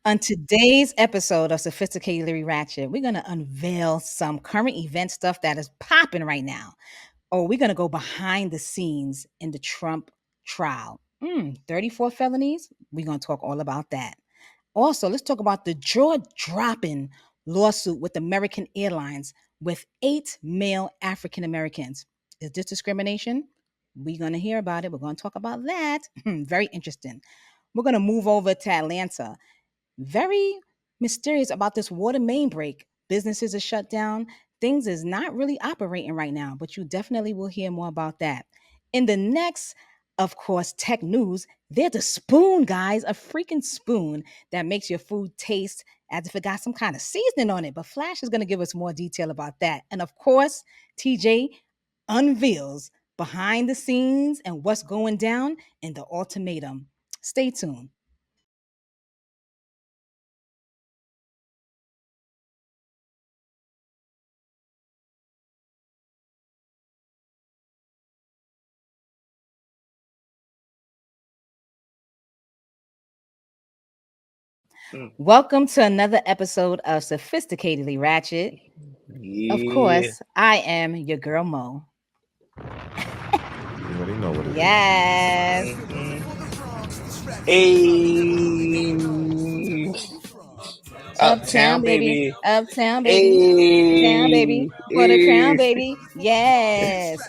On today's episode of Sophisticatedly Ratchet, we're going to unveil some current event stuff that is popping right now. Or we're going to go behind the scenes in the Trump trial. 34 felonies. We're going to talk all about that. Also, let's talk about the jaw-dropping lawsuit with American Airlines with 8 male African Americans. Is this discrimination? We're going to hear about it. We're going to talk about that. Very interesting. We're going to move over to Atlanta. Very mysterious about this water main break. Businesses are shut down. Things is not really operating right now, but you definitely will hear more about that. In the next, of course, tech news, there's a spoon, guys, a freaking spoon that makes your food taste as if it got some kind of seasoning on it. But Flash is going to give us more detail about that. And of course, TJ unveils behind the scenes and what's going down in the ultimatum. Stay tuned. Welcome to another episode of Sophisticatedly Ratchet. Of Yeah. course, I am your girl Mo. You already know what it is. Yes. Hey. Uptown, baby. Uptown, baby. Down, baby. Hey. For the crown, Hey. baby. Yes.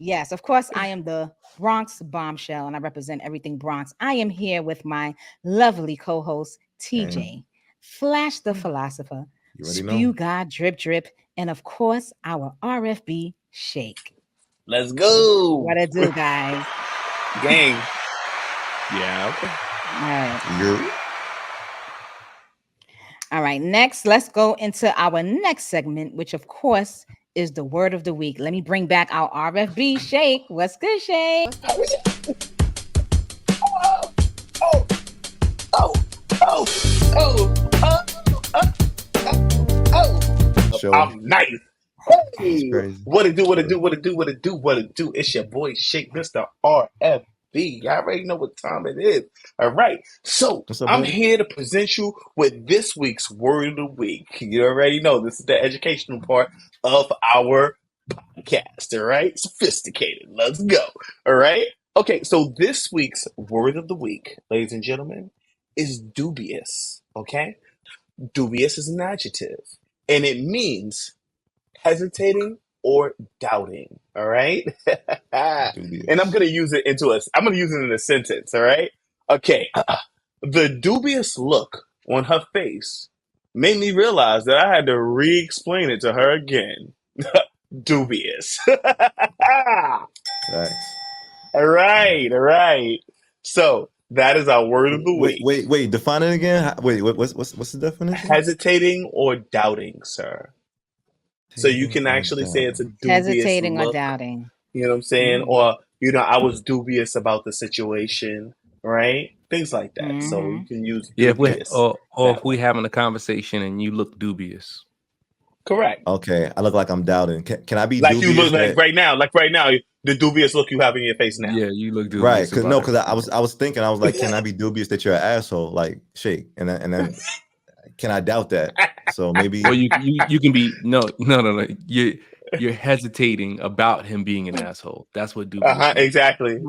Yes, of course, I am the Bronx bombshell and I represent everything Bronx. I am here with my lovely co host, TJ, Flash the Philosopher, You already Spew know. God Drip Drip, and of course, our RFB Shake. Let's go. What it do, guys? Gang. Yeah, okay. All right. You're All right. Next, let's go into our next segment, which of course is the word of the week. Let me bring back our RFB Shake. What's good, Shake? Oh, oh, oh, oh, oh, oh, oh. Show. I'm nice. Hey, crazy. what it do, what it do, what it do, what it do, what it do. It's your boy Shake, Mr. RFB. Y'all already know what time it is. All right. So What's up, I'm buddy? here to present you with this week's word of the week. You already know this is the educational part of our podcast. All right. Sophisticated. Let's go. All right. Okay. So this week's word of the week, ladies and gentlemen, is dubious. Okay. Dubious is an adjective and it means hesitating or doubting. All right. And I'm gonna use it in a sentence. All right. Okay. The dubious look on her face made me realize that I had to re-explain it to her again. Dubious. Facts. All right. All right. So that is our word of the week. Wait. Define it again. Wait. What's the definition? Hesitating or doubting, sir. So you can actually say it's a dubious Hesitating or look. doubting. You know what I'm saying? Or, I was dubious about the situation, right? Things like that. So you can use Yeah, dubious. if we having a conversation and you look dubious. Correct. Okay, I look like I'm doubting. Can I be Like dubious? you look like right now, the dubious look you have in your face now. Yeah, you look dubious. Right, because I was thinking, I was like, can I be dubious that you're an asshole? Like, Shake, and then can I doubt that? So maybe. Or you can be no. You're hesitating about him being an asshole. That's what dubious means. Exactly.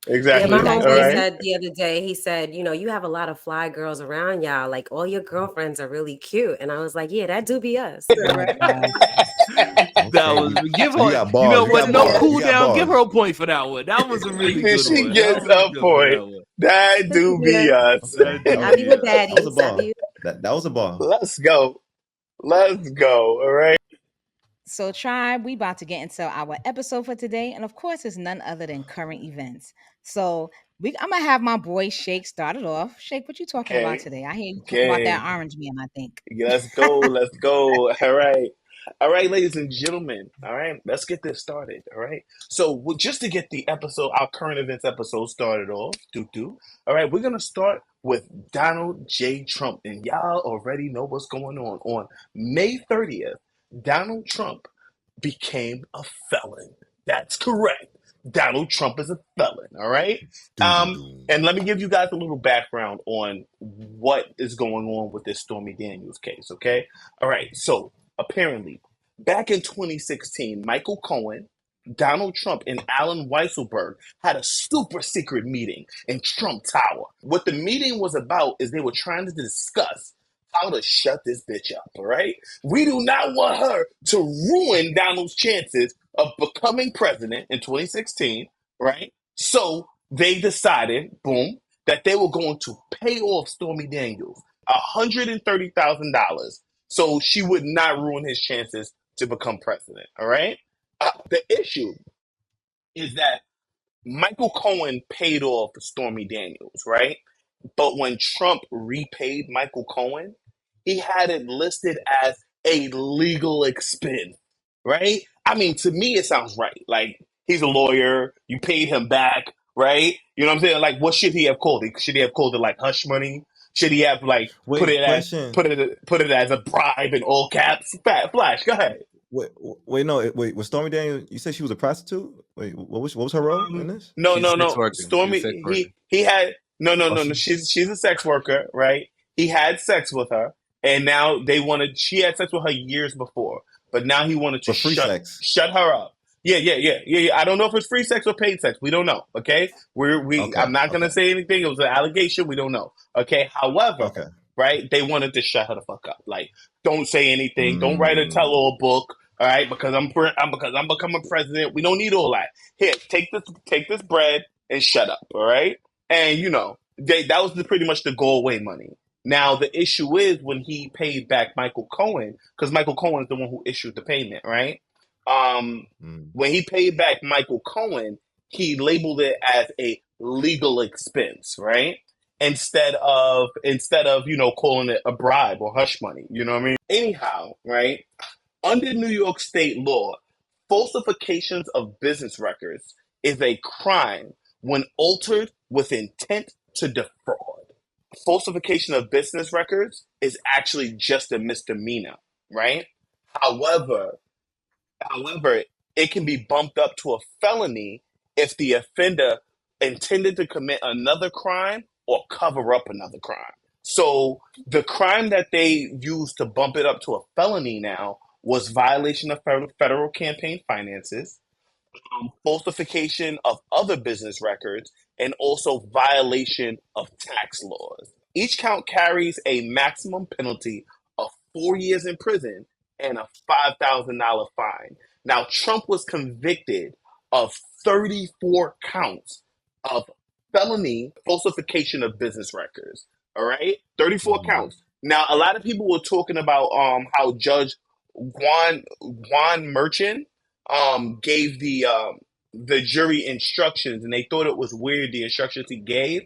Yeah, my All homeboy right. said the other day, he said, you have a lot of fly girls around y'all. Like, all your girlfriends are really cute. And I was like, yeah, that do be us. Right? That was give her. got bars, You know you what? got No, bars, cool you got down. bars. Give her a point for that one. That was a really good She one. gets a point. That do be us. I be with That was a baddies. bar. That was a bar. Let's go. All right. So, tribe, we about to get into our episode for today, and of course, it's none other than current events. So, I'm gonna have my boy Shake start it off. Shake, what you talking about today? I hear you talking about that orange man. I think. Let's go. All right, ladies and gentlemen. All right, let's get this started. All right. So just to get our current events episode started off, all right, we're gonna start with Donald J. Trump, and y'all already know what's going on. On May 30th, Donald Trump became a felon. That's correct. Donald Trump is a felon. All right. Doom, doom, doom. And let me give you guys a little background on what is going on with this Stormy Daniels case. Okay. All right. So apparently, back in 2016, Michael Cohen, Donald Trump, and Alan Weisselberg had a super secret meeting in Trump Tower. What the meeting was about is they were trying to discuss how to shut this bitch up, all right? We do not want her to ruin Donald's chances of becoming president in 2016, right? So they decided, boom, that they were going to pay off Stormy Daniels $130,000 so she would not ruin his chances to become president, all right? The issue is that Michael Cohen paid off Stormy Daniels, right? But when Trump repaid Michael Cohen, he had it listed as a legal expense, right? I mean, to me, it sounds right. Like, he's a lawyer, you paid him back, right? You know what I'm saying? Like, what should he have called it? Should he have called it like hush money? Should he have like put Wait, it as question. put it as a bribe in all caps? Flash, go ahead. Wait. Was Stormy Daniels? You said she was a prostitute. Wait, what was her role in this? No, She's a no, sex no. worker. She's a Stormy, sex worker. he had no, no, Oh, no, no. She's a sex worker, right? He had sex with her, and now they wanted. She had sex with her years before, but now he wanted to But free sex. shut her up. Yeah. I don't know if it's free sex or paid sex. We don't know. Okay, Okay, I'm not gonna okay. say anything. It was an allegation. We don't know. Okay. However, Okay. right? They wanted to shut her the fuck up. Like, don't say anything. Don't write a tell-all book. All right, because I'm becoming president. We don't need all that. Here, take this bread and shut up. All right, and that was pretty much the go away money. Now the issue is when he paid back Michael Cohen, because Michael Cohen is the one who issued the payment, right? When he paid back Michael Cohen, he labeled it as a legal expense, right? Instead of calling it a bribe or hush money. You know what I mean? Anyhow, right? Under New York state law, falsifications of business records is a crime when altered with intent to defraud. Falsification of business records is actually just a misdemeanor, right? However, However, it can be bumped up to a felony if the offender intended to commit another crime or cover up another crime. So the crime that they used to bump it up to a felony now was violation of federal campaign finances, falsification of other business records, and also violation of tax laws. Each count carries a maximum penalty of 4 years in prison and a $5,000 fine. Now, Trump was convicted of 34 counts of felony falsification of business records. All right, 34 counts. Now, a lot of people were talking about how Judge Juan Merchan gave the jury instructions, and they thought it was weird the instructions he gave.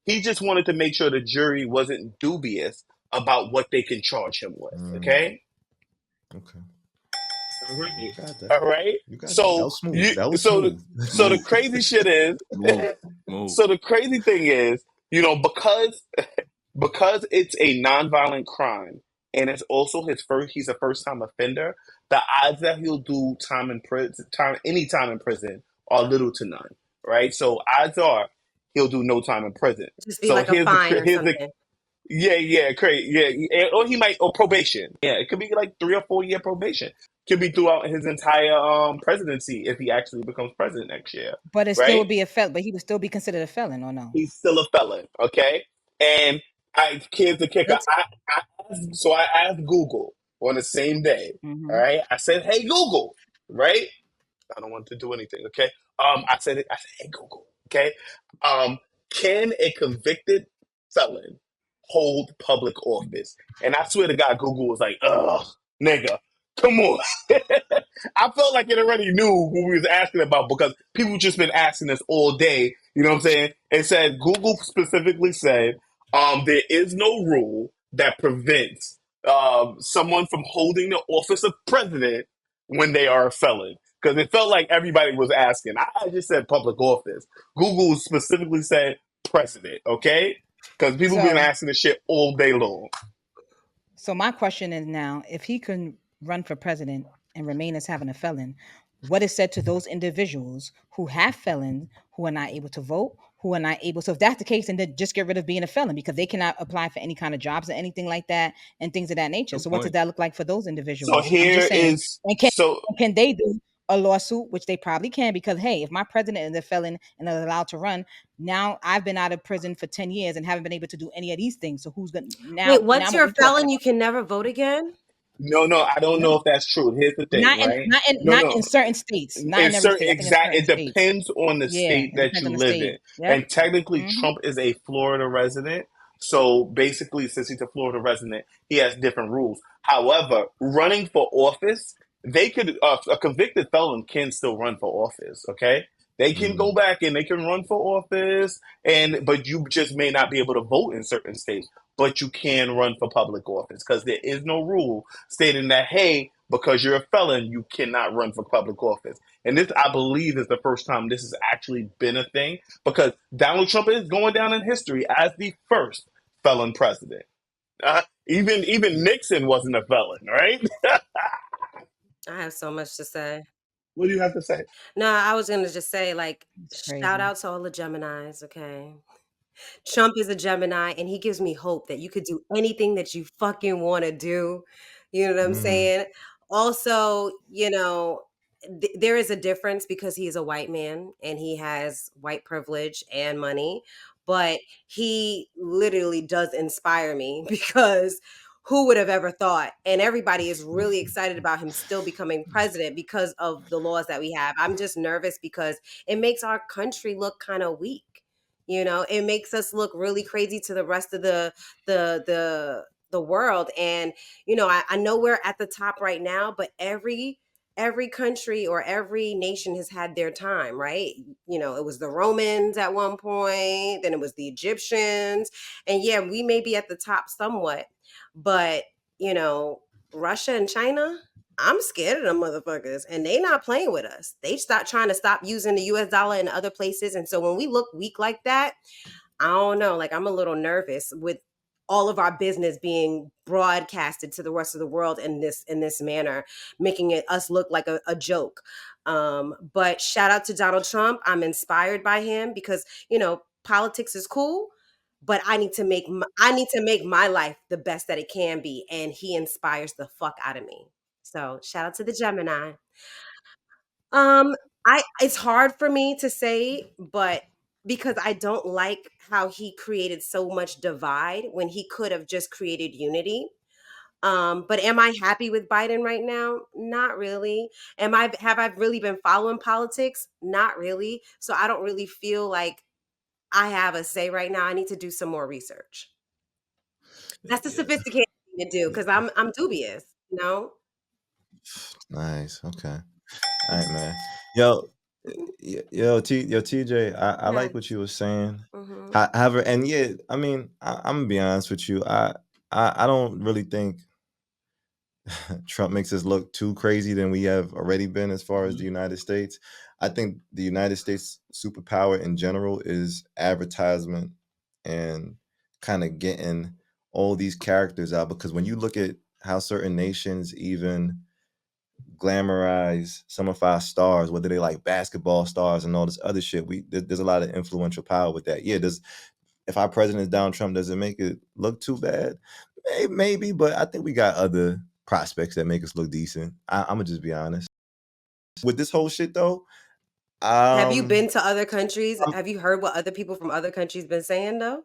He just wanted to make sure the jury wasn't dubious about what they can charge him with. Okay. Okay. All right. You got that. All right. You got that. That So was smooth. That was so smooth. the crazy shit is, Move. so the crazy thing is, because it's a nonviolent crime and it's also he's a first time offender, the odds that he'll do any time in prison are little to none, right? So odds are he'll do no time in prison. Just be So like a fine or here's the something. great, or he might, or probation. Yeah, it could be like 3 or 4 year probation. Could be throughout his entire presidency if he actually becomes president next year, But it still right? would be a felon. But he would still be considered a felon, or no? He's still a felon, okay? And here's the kicker. That's I asked Google on the same day, all Mhm. right? I said, hey, Google, right? I don't want to do anything, okay? I said, hey, Google, okay? Can a convicted felon hold public office? And I swear to God, Google was like, ugh, nigga, come on. I felt like it already knew who we was asking about because people just been asking us all day. You know what I'm saying? It said Google specifically said there is no rule that prevents someone from holding the office of president when they are a felon. Because it felt like everybody was asking. I just said public office. Google specifically said president. Okay, because people been So, asking this shit all day long. so my question is now: if he can run for president and remain as having a felon, what is said to those individuals who have felons, who are not able to vote, who are not able. So if that's the case, then just get rid of being a felon, because they cannot apply for any kind of jobs or anything like that and things of that nature. Good So what does point. that look like for those So individuals? I'm here just saying. is And so can they do a lawsuit, which they probably can, because hey, if my president is a felon and is allowed to run, now I've been out of prison for 10 years and haven't been able to do any of these things. So who's gonna Wait, now once what you're we a talking felon, about? you can never vote again? no, I don't No, know if that's true. Here's the thing, right? No, not in no. certain states, not In in every certain state. I think in exact, certain it states. depends on the Yeah, state it that depends you on the live in. state. Yep. And technically, Mm-hmm. Trump is a Florida resident. So basically, since he's a Florida resident, he has different rules. However, running for office, they could a convicted felon can still run for office. Okay, they can go Mm, back and they can run for office, and but you just may not be able to vote in certain states. But you can run for public office because there is no rule stating that, hey, because you're a felon, you cannot run for public office. And this, I believe, is the first time this has actually been a thing because Donald Trump is going down in history as the first felon president. Even Nixon wasn't a felon, right? I have so much to say. What do you have to say? No, I was gonna just say, like, It's shout crazy. out to all the Geminis, okay? Trump is a Gemini, and he gives me hope that you could do anything that you fucking want to do. You know what I'm mhm, saying? Also, there is a difference because he is a white man and he has white privilege and money, but he literally does inspire me because who would have ever thought? And everybody is really excited about him still becoming president because of the laws that we have. I'm just nervous because it makes our country look kind of weak. It makes us look really crazy to the rest of the world. And I know we're at the top right now, but every country or every nation has had their time, right? It was the Romans at one point, then it was the Egyptians, and yeah, we may be at the top somewhat, but you know Russia and China, I'm scared of them motherfuckers, and they not playing with us. They start trying to stop using the US dollar in other places. And so when we look weak like that, I don't know, like I'm a little nervous with all of our business being broadcasted to the rest of the world in this manner, making it us look like a joke. But shout out to Donald Trump. I'm inspired by him because politics is cool, but I need to make my life the best that it can be, and he inspires the fuck out of me. So shout out to the Gemini. Um, it's hard for me to say, but because I don't like how he created so much divide when he could have just created unity. But am I happy with Biden right now? Not really. Have I really been following politics? Not really. So I don't really feel like I have a say right now. I need to do some more research. That's the yeah, sophisticated thing to do because I'm dubious. nice. Okay. All right, man. Yo, yo, TJ, I like what Yes. you were saying. Hmm. However, and yeah, I mean, I'm gonna be honest with you. I don't really think Trump makes us look too crazy than we have already been as far as the United States. I think the United States superpower in general is advertisement and kind of getting all these characters out, because when you look at how certain nations even glamorize some of our stars, whether they like basketball stars and all this other shit, there's a lot of influential power with that. Yeah, does if our president is Donald Trump, does it make it look too bad? Maybe, but I think we got other prospects that make us look decent. I'm gonna just be honest with this whole shit though. Have you Um, been to other countries? I'm- Have you heard what other people from other countries been saying though?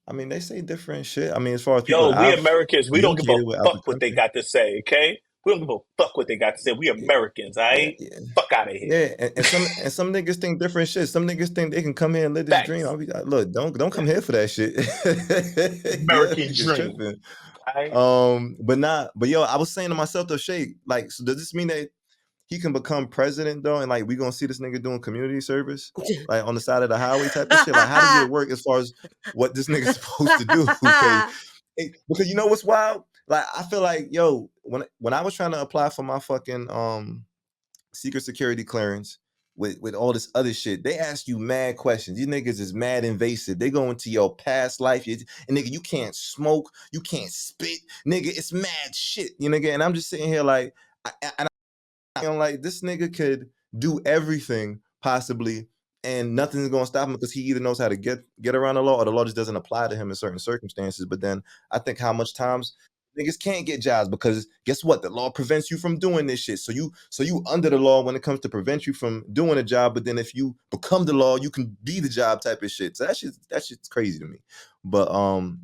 I mean, they say different shit. I mean, as far as people Yo, that we I've Americans, we don't give a communicated with out the fuck what they country, got to say, okay? We don't give a fuck what they got to say. We yeah, Americans, all yeah, right? yeah. Fuck out of here. Yeah, and some niggas think different shit. Some niggas think they can come here and live this dream. Facts. I'll be like, look, don't come here for that shit. Yeah, American niggas dream, tripping. all right? But yo, I was saying to myself though, Shay, like, so does this mean that he can become president though, and like we gonna see this nigga doing community service, like on the side of the highway type of shit? Like, how does it work as far as what this nigga's supposed to do? Because you know what's wild? Like, I feel like, yo, when I was trying to apply for my fucking secret security clearance with all this other shit, they ask you mad questions. These niggas is mad invasive. They go into your past life, and nigga, you can't smoke, you can't spit, nigga. It's mad shit, you nigga. And I'm just sitting here like, and I'm like, this nigga could do everything possibly, and nothing's gonna stop him because he either knows how to get around the law, or the law just doesn't apply to him in certain circumstances. But then I think how much times niggas can't get jobs because guess what? The law prevents you from doing this shit. So you under the law when it comes to prevent you from doing a job. But then if you become the law, you can be the job type of shit. So that shit's crazy to me. But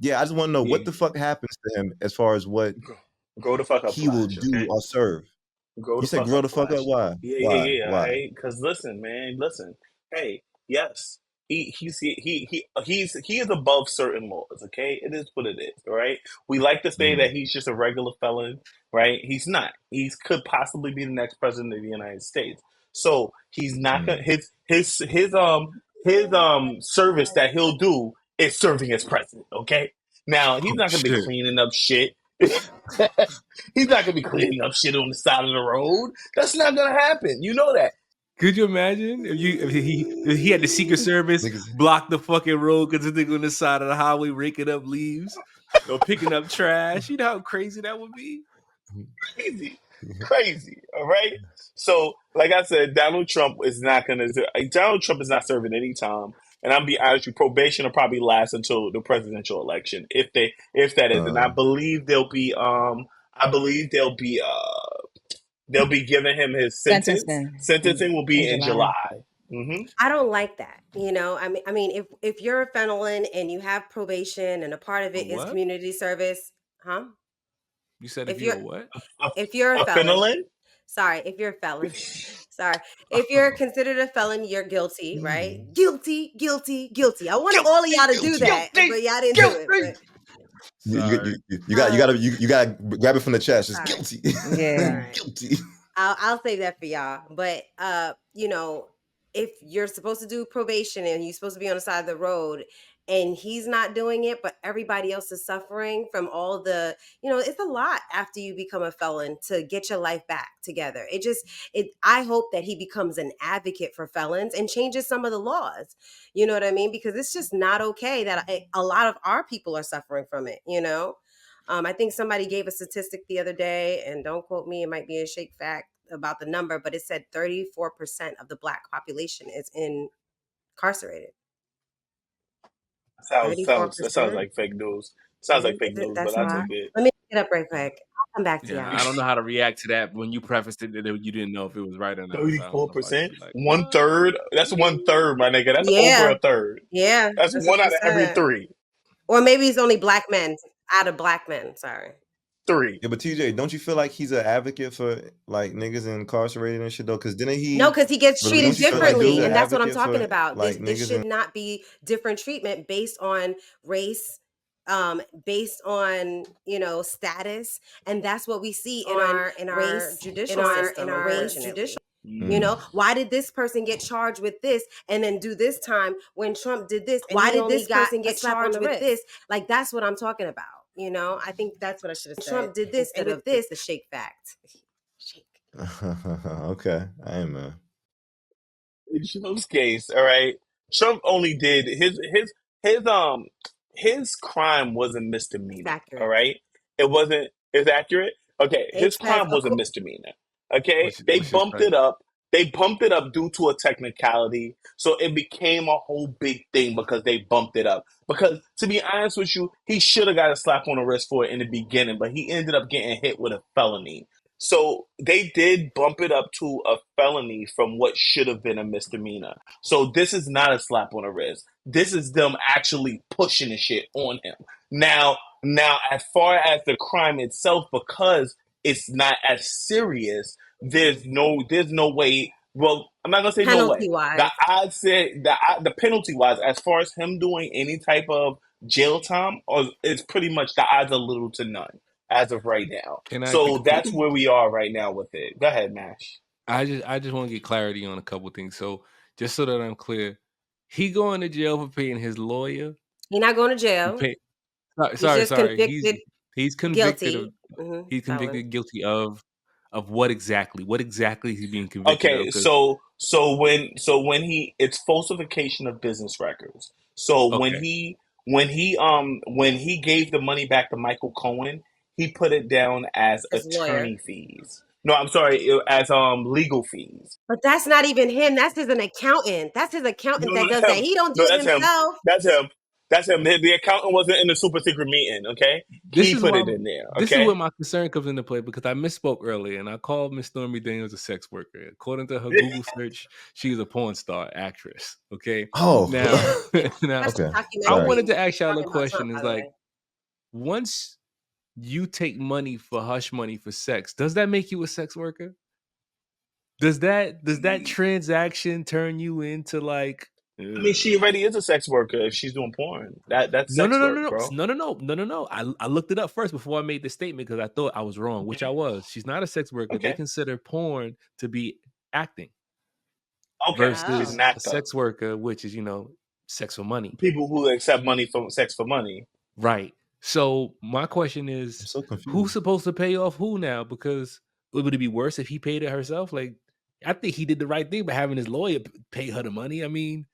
yeah, I just want to know what the fuck happens to him as far as what Grow the fuck up, he will Flash. do Okay. or serve. Grow You the said fuck grow up, the fuck up? Flash. Why? Yeah. All Why? right. Because listen, man. Listen. Hey. Yes. He is above certain laws. Okay. It is what it is. All right. We like to say that he's just a regular felon. Right. He's not. He could possibly be the next president of the United States. So he's not gonna his service that he'll do is serving as president. Okay. Now he's Oh not gonna be shit! cleaning up shit. He's not gonna be cleaning up shit on the side of the road. That's not gonna happen. You know that. Could you imagine if he had the Secret Service Niggas, block the fucking road because the nigga on the side of the highway raking up leaves or picking up trash? You know how crazy that would be. Crazy. Crazy. All right. So, like I said, Donald Trump is not serving any time. And I'm be honest, with you, probation will probably last until the presidential election, if that is. And I believe they'll be giving him his sentence. Sentencing Sentencing will in be in July. July. Hmm. I don't like that. I mean, if you're a felon and you have probation and a part of A it is what? community service, huh? You said if If you you're a what? A, if you're a a felon, Finland? sorry, if you're a felon, sorry, if you're considered a felon, you're guilty, right? Guilty, guilty, guilty. I wanted all of y'all to do that, but y'all didn't do it. But Sorry. you gotta grab it from the chest. It's sorry. guilty. All Yeah. right. Guilty. I'll save that for y'all. But if you're supposed to do probation and you're supposed to be on the side of the road and he's not doing it, but everybody else is suffering from all the, it's a lot after you become a felon to get your life back together. I hope that he becomes an advocate for felons and changes some of the laws. You know what I mean? Because it's just not okay that a lot of our people are suffering from it. I think somebody gave a statistic the other day, and don't quote me, it might be a shake fact about the number, but it said 34% of the Black population is incarcerated. That sounds 34%. like fake news. Sounds like fake news, but That's I why. take it. Let me look it up right quick. I'll come back to Yeah, y'all. I don't know how to react to that when you prefaced it that you didn't know if it was right or not. So I don't know if I should 34%? be like, One what? third? That's one third, my nigga. That's over Yeah. a third. Yeah. That's That's what one she out of every said. three. Or maybe it's only black men out of black men. Sorry. Three. Yeah, but TJ, don't you feel like he's an advocate for like niggas incarcerated and shit though? Because didn't No, he? because he gets But treated don't you feel like he's differently. an And that's what I'm advocate talking for about. This like this niggas should in? not be different treatment based on race, based on, status. And that's what we see in our race judicial system, unfortunately. Why did this person get charged with this and then do this time when Trump did this? And why did this person get charged with this? Like, that's what I'm talking about. I think that's what I should have said. Trump did this instead of the shake fact. Shake. Okay, I am. In Trump's case, all right. Trump only did his crime was a It's misdemeanor. All accurate. right. It wasn't is accurate. Okay, It his says crime was a misdemeanor. Okay, they What's your bumped site? it up. They bumped it up due to a technicality, so it became a whole big thing because they bumped it up. Because to be honest with you, he should have got a slap on the wrist for it in the beginning, but he ended up getting hit with a felony. So they did bump it up to a felony from what should have been a misdemeanor. So this is not a slap on the wrist. This is them actually pushing the shit on him. Now, as far as the crime itself, because it's not as serious, there's no way. Well, I'm not gonna say no way. Penalty The wise. odds say the penalty wise, as far as him doing any type of jail time, or it's pretty much the odds are little to none as of right now. Can I? So that's where we are right now with it. Go ahead, Mash. I just want to get clarity on a couple things. So just so that I'm clear, he going to jail for paying his lawyer. He's not going to He jail. pay. He's just Sorry. convicted He's convicted of. guilty. Mm-hmm. He's Felon. convicted guilty of what exactly? What exactly is he being convicted of? Okay, Because so when he it's falsification of business records. So when okay, he gave the money back to Michael Cohen, he put it down as His lawyer. attorney fees. No, I'm sorry, as legal fees. But that's not even him. That's an accountant. That's his accountant No, that that's does that. him. He don't do No, it that's him. himself. That's him. That's him. The accountant wasn't in the super secret meeting. Okay, This he is put why it in there. this is where Okay. my concern comes into play because I misspoke earlier and I called Miss Stormy Daniels a sex worker. According to her Google search, she is a porn star actress. Okay. Oh, Now, Yeah, yeah. now Watch the okay. I Sorry. documentary. wanted to ask y'all a Talking about Trump, question. by Is the like way. once you take money for hush money for sex, does that make you a sex worker? Does that transaction turn you into like I mean, she already is a sex worker if she's doing porn. That's no, no, sex no, no, work, no, bro. no, no, no, no, no, no. I looked it up first before I made the statement because I thought I was wrong, which I was. She's not a sex worker. They Okay. consider porn to be acting Okay. She's versus an Oh. a actor. sex worker, which is sex for money. People who accept money for sex for money. Right. So my question I'm is, so who's confused. supposed to pay off who now? Because would it be worse if he paid it herself? Like, I think he did the right thing by having his lawyer pay her the money. I mean,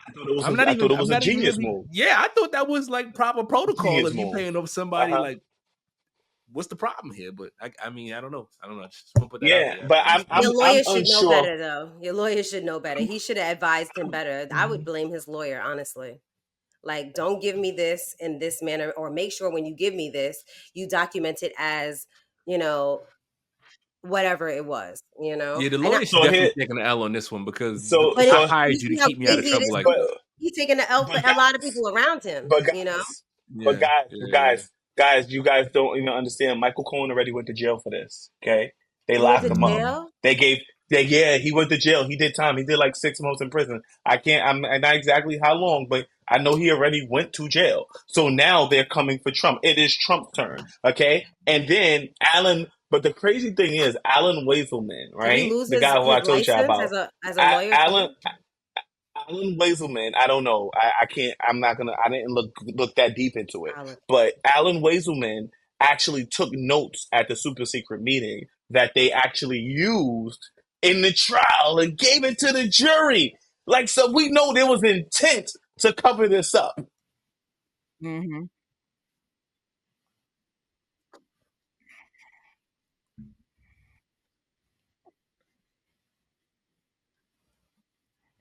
I thought it I'm was a not even genius really. move. Yeah, I thought that was like proper protocol. Genius If you move. paying off somebody, Uh-huh. like, what's the problem here? But I mean, I don't know. I don't know. I just want to put that out Yeah, there. but I missed the Your boat. I'm lawyer should know unsure. better, though. Your lawyer should know better. He should have advised him better. I would blame his lawyer, honestly. Like, don't give me this in this manner, or make sure when you give me this, you document it as, you know, whatever it was, Yeah, the And lawyer should So here definitely take an L on this one because so but I so you hired you to see how keep me out of crazy it trouble is like but too? that. He's taking the L for but a lot of guys, people around him, but guys, but Yeah, guys, yeah, yeah. guys, you guys don't even understand. Michael Cohen already went to jail for this. Okay, they He went locked to him up. Mm, jail. They gave he went to jail. He did time. He did like 6 months in prison. I'm not exactly how long, but I know he already went to jail. So now they're coming for Trump. It is Trump's turn. Okay, and then Alan. But the crazy thing is, Alan Weaselman, Did he right? lose The guy who his I told you license about. as a lawyer Alan too? Alan Weaselman, I don't know. I can't. I'm not gonna. I didn't look that deep into it. I'll look. But Alan Weaselman actually took notes at the super secret meeting that they actually used in the trial and gave it to the jury. Like, so we know there was intent to cover this up. Hmm.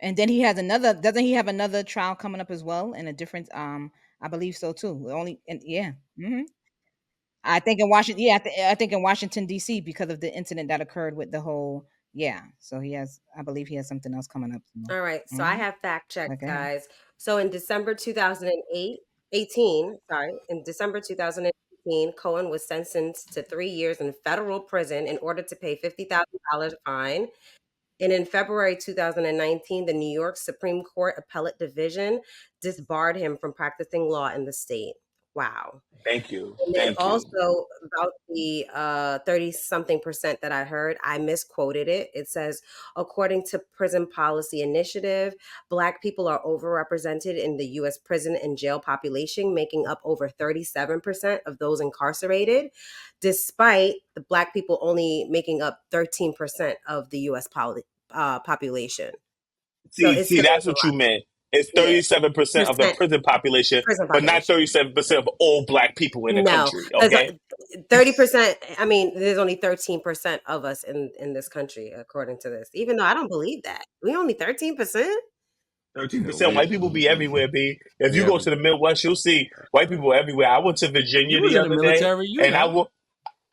And then he has another. Doesn't he have another trial coming up as well in a different? I believe so too. Only, and yeah. Hmm. I think in Washington. Yeah, I think in Washington D.C. because of the incident that occurred with the whole. Yeah. So he has. I believe he has something else coming up. All right, so I Mm-hmm. have fact checked, Like, go ahead. guys. So in December 2008, 18, sorry, in December 2018, Cohen was sentenced to 3 years in federal prison in order to pay $50,000 fine. And in February 2019, the New York Supreme Court Appellate Division disbarred him from practicing law in the state. Wow. Thank you. And then Thank you. also about the 30 something percent that I heard, I misquoted it. It says, according to Prison Policy Initiative, Black people are overrepresented in the U.S. prison and jail population, making up over 37% of those incarcerated, despite the Black people only making up 13% of the U.S. population. So it See, still that's is a what you lot. meant. It's Yeah. 37% of the Percent prison population, prison but not population. 37% of all black people in the No, country. because Okay. 30%. I mean, there's only 13% of us in this country, according to this. Even though I don't believe that, we only 13%. 13% We, white people be everywhere, B. If we you go have. to the Midwest, you'll see white people everywhere. I went to You Virginia was the in the other day, military, you and know.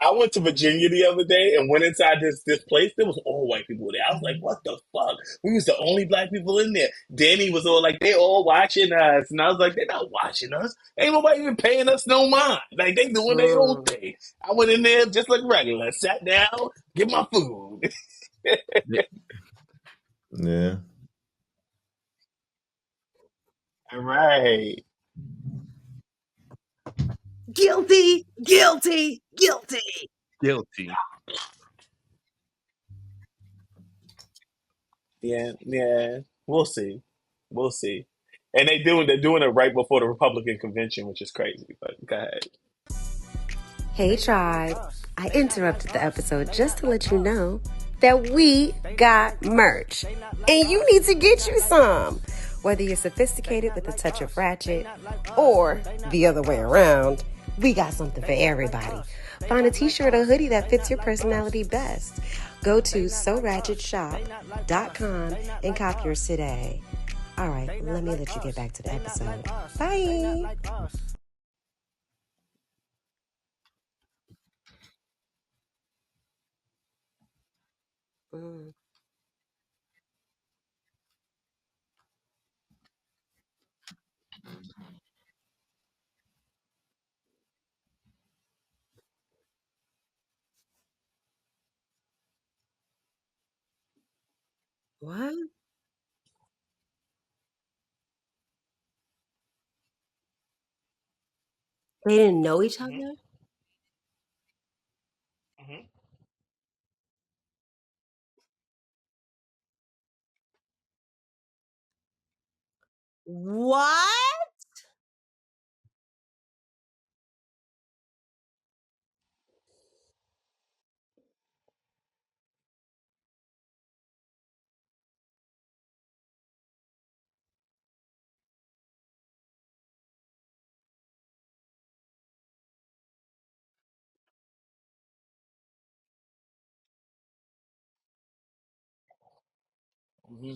I went to Virginia the other day and went inside this place. There was all white people there. I was like, what the fuck? We was the only black people in there. Danny was all like, they all watching us. And I was like, they're not watching us. Ain't nobody even paying us no mind. Like, they doing their own Mm. thing. I went in there just like regular. Sat down, get my food. yeah. All right. Guilty, guilty, guilty. Guilty. Yeah. We'll see. We'll see. And they're doing it right before the Republican convention, which is crazy. But go ahead. Hey, tribe. I interrupted the episode just to let you know that we got merch. And you need to get you some. Whether you're sophisticated with a touch of ratchet or the other way around, We got something for everybody. Find a t-shirt or hoodie that fits your personality best. Go to soratchetshop.com and cop yours today. All right, let me let you get back to the episode. Bye. Mm. What? They didn't know each Mm-hmm. other? Mm-hmm. What? Mm-hmm.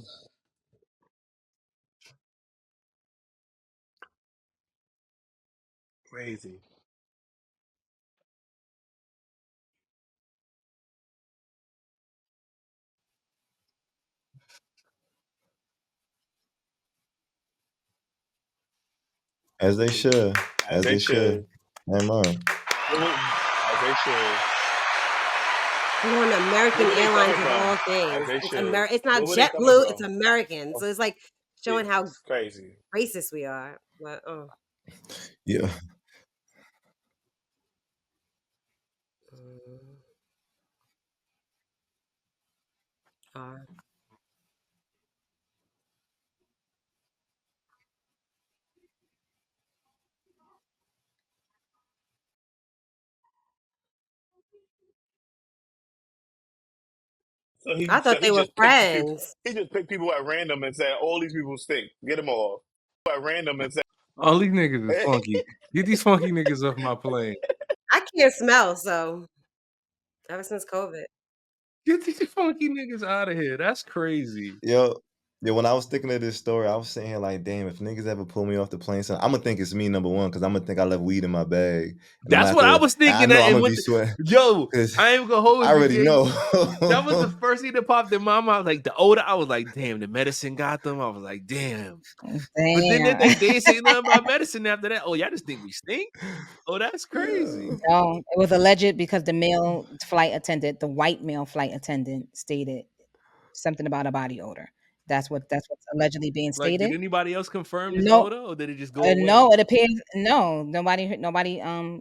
Crazy. As they should. As As they they should. should. Amen. As they should. And on Where American were they Airlines coming of from? all As things. they It's should. It's not Where were they coming JetBlue, it's from? American. Oh, So it's like showing how it's crazy. racist we are. But Yeah. mm, are. I So thought they he were just picked the people. friends. He just picked people at random and said, "All these people stink. Get them all." At random and said, All these niggas is funky. Get these funky niggas off my plane. I can't smell, so ever since COVID. Get these funky niggas out of here. That's crazy. Yo, yeah, when I was thinking of this story, I was sitting here like, damn, if niggas ever pull me off the plane, so I'm gonna think it's me, number one, because I'm gonna think I left weed in my bag. And I'm gonna That's have what I to, was and I thinking. know That I'm and gonna what be sweating yo, because I ain't gonna hold I you, already Jay. know. That was the first thing that popped in my mind. Like the odor, I was like, damn, the medicine got them. I was like, damn. But then Damn. they ain't say nothing about medicine after that. Oh, y'all just think we stink? Oh, that's crazy. Yeah. No, it was alleged because the male flight attendant, the white male flight attendant, stated something about a body odor. That's what's allegedly being Like, did stated. anybody else confirm this No, odor or did it just go no, away? it appears no. Nobody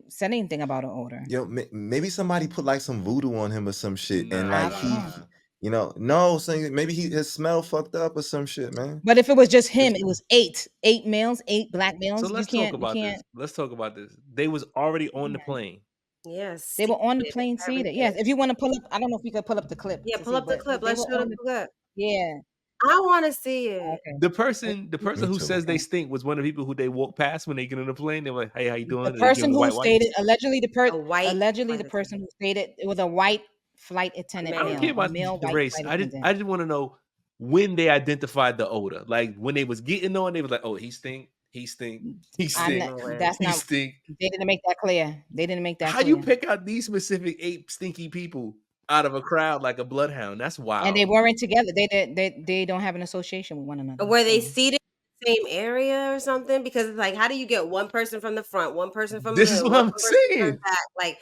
said anything about an odor. Yo, maybe somebody put like some voodoo on him or some shit, and I like don't know. no, saying maybe his smell fucked up or some shit, man. But if it was just him, It's, it was eight males, eight black So males. You let's talk can't, you about this. can't. Let's talk about this. They was already on the Yeah. plane. Yeah, They were on the seated and plane seated. Yes, everything. if you want to pull up, I don't know if you could pull up the clip Yeah, to pull see, up the but clip. they Let's were show the on the. clip. Yeah. I want to see it. Okay. The person me who too. says they Okay. stink was one of the people who they walk past when they get on the plane. They're like, "Hey, how you The doing?" And they give person them the who white stated wipes. A white allegedly flight the person attendant. who stated it was a white flight attendant I don't care Man. male, a about male the white race. flight I attendant. just want to know when they identified the odor. Like when they was getting on, they was like, "Oh, he stink. He stink. He I'm stink. not, Similar. that's He not stink." they didn't make that clear. They didn't make that How you clear. pick out these specific 8 stinky people out of a crowd like a bloodhound? That's And they wild. weren't together. They don't have an association with one another. Were they So seated in the same area or something? Because it's like, how do you get one person from the front, one person from the This is middle, what one I'm person from the saying. back? Like,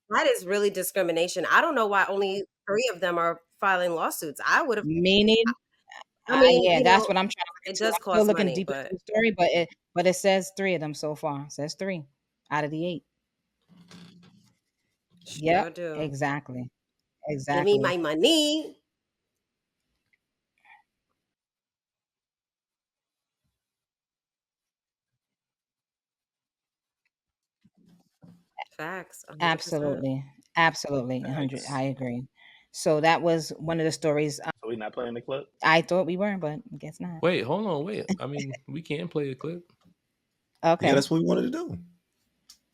that is really discrimination. I don't know why only 3 of them are filing lawsuits. I would have, meaning I mean, yeah, that's what I'm trying to look it into. does I'm still cost looking money, deeper into but the story, but it says three of them so far. It says three out of the eight. sure Yep, do. exactly. Give me Exactly. my money. Facts, 100%. Absolutely. Absolutely. 100. "Thanks." I agree. So that was one of the stories. So we not playing the clip. I thought we were, but I guess not. Wait, hold on, wait. I mean, we can play a clip. Yeah, Okay. that's what we wanted to do.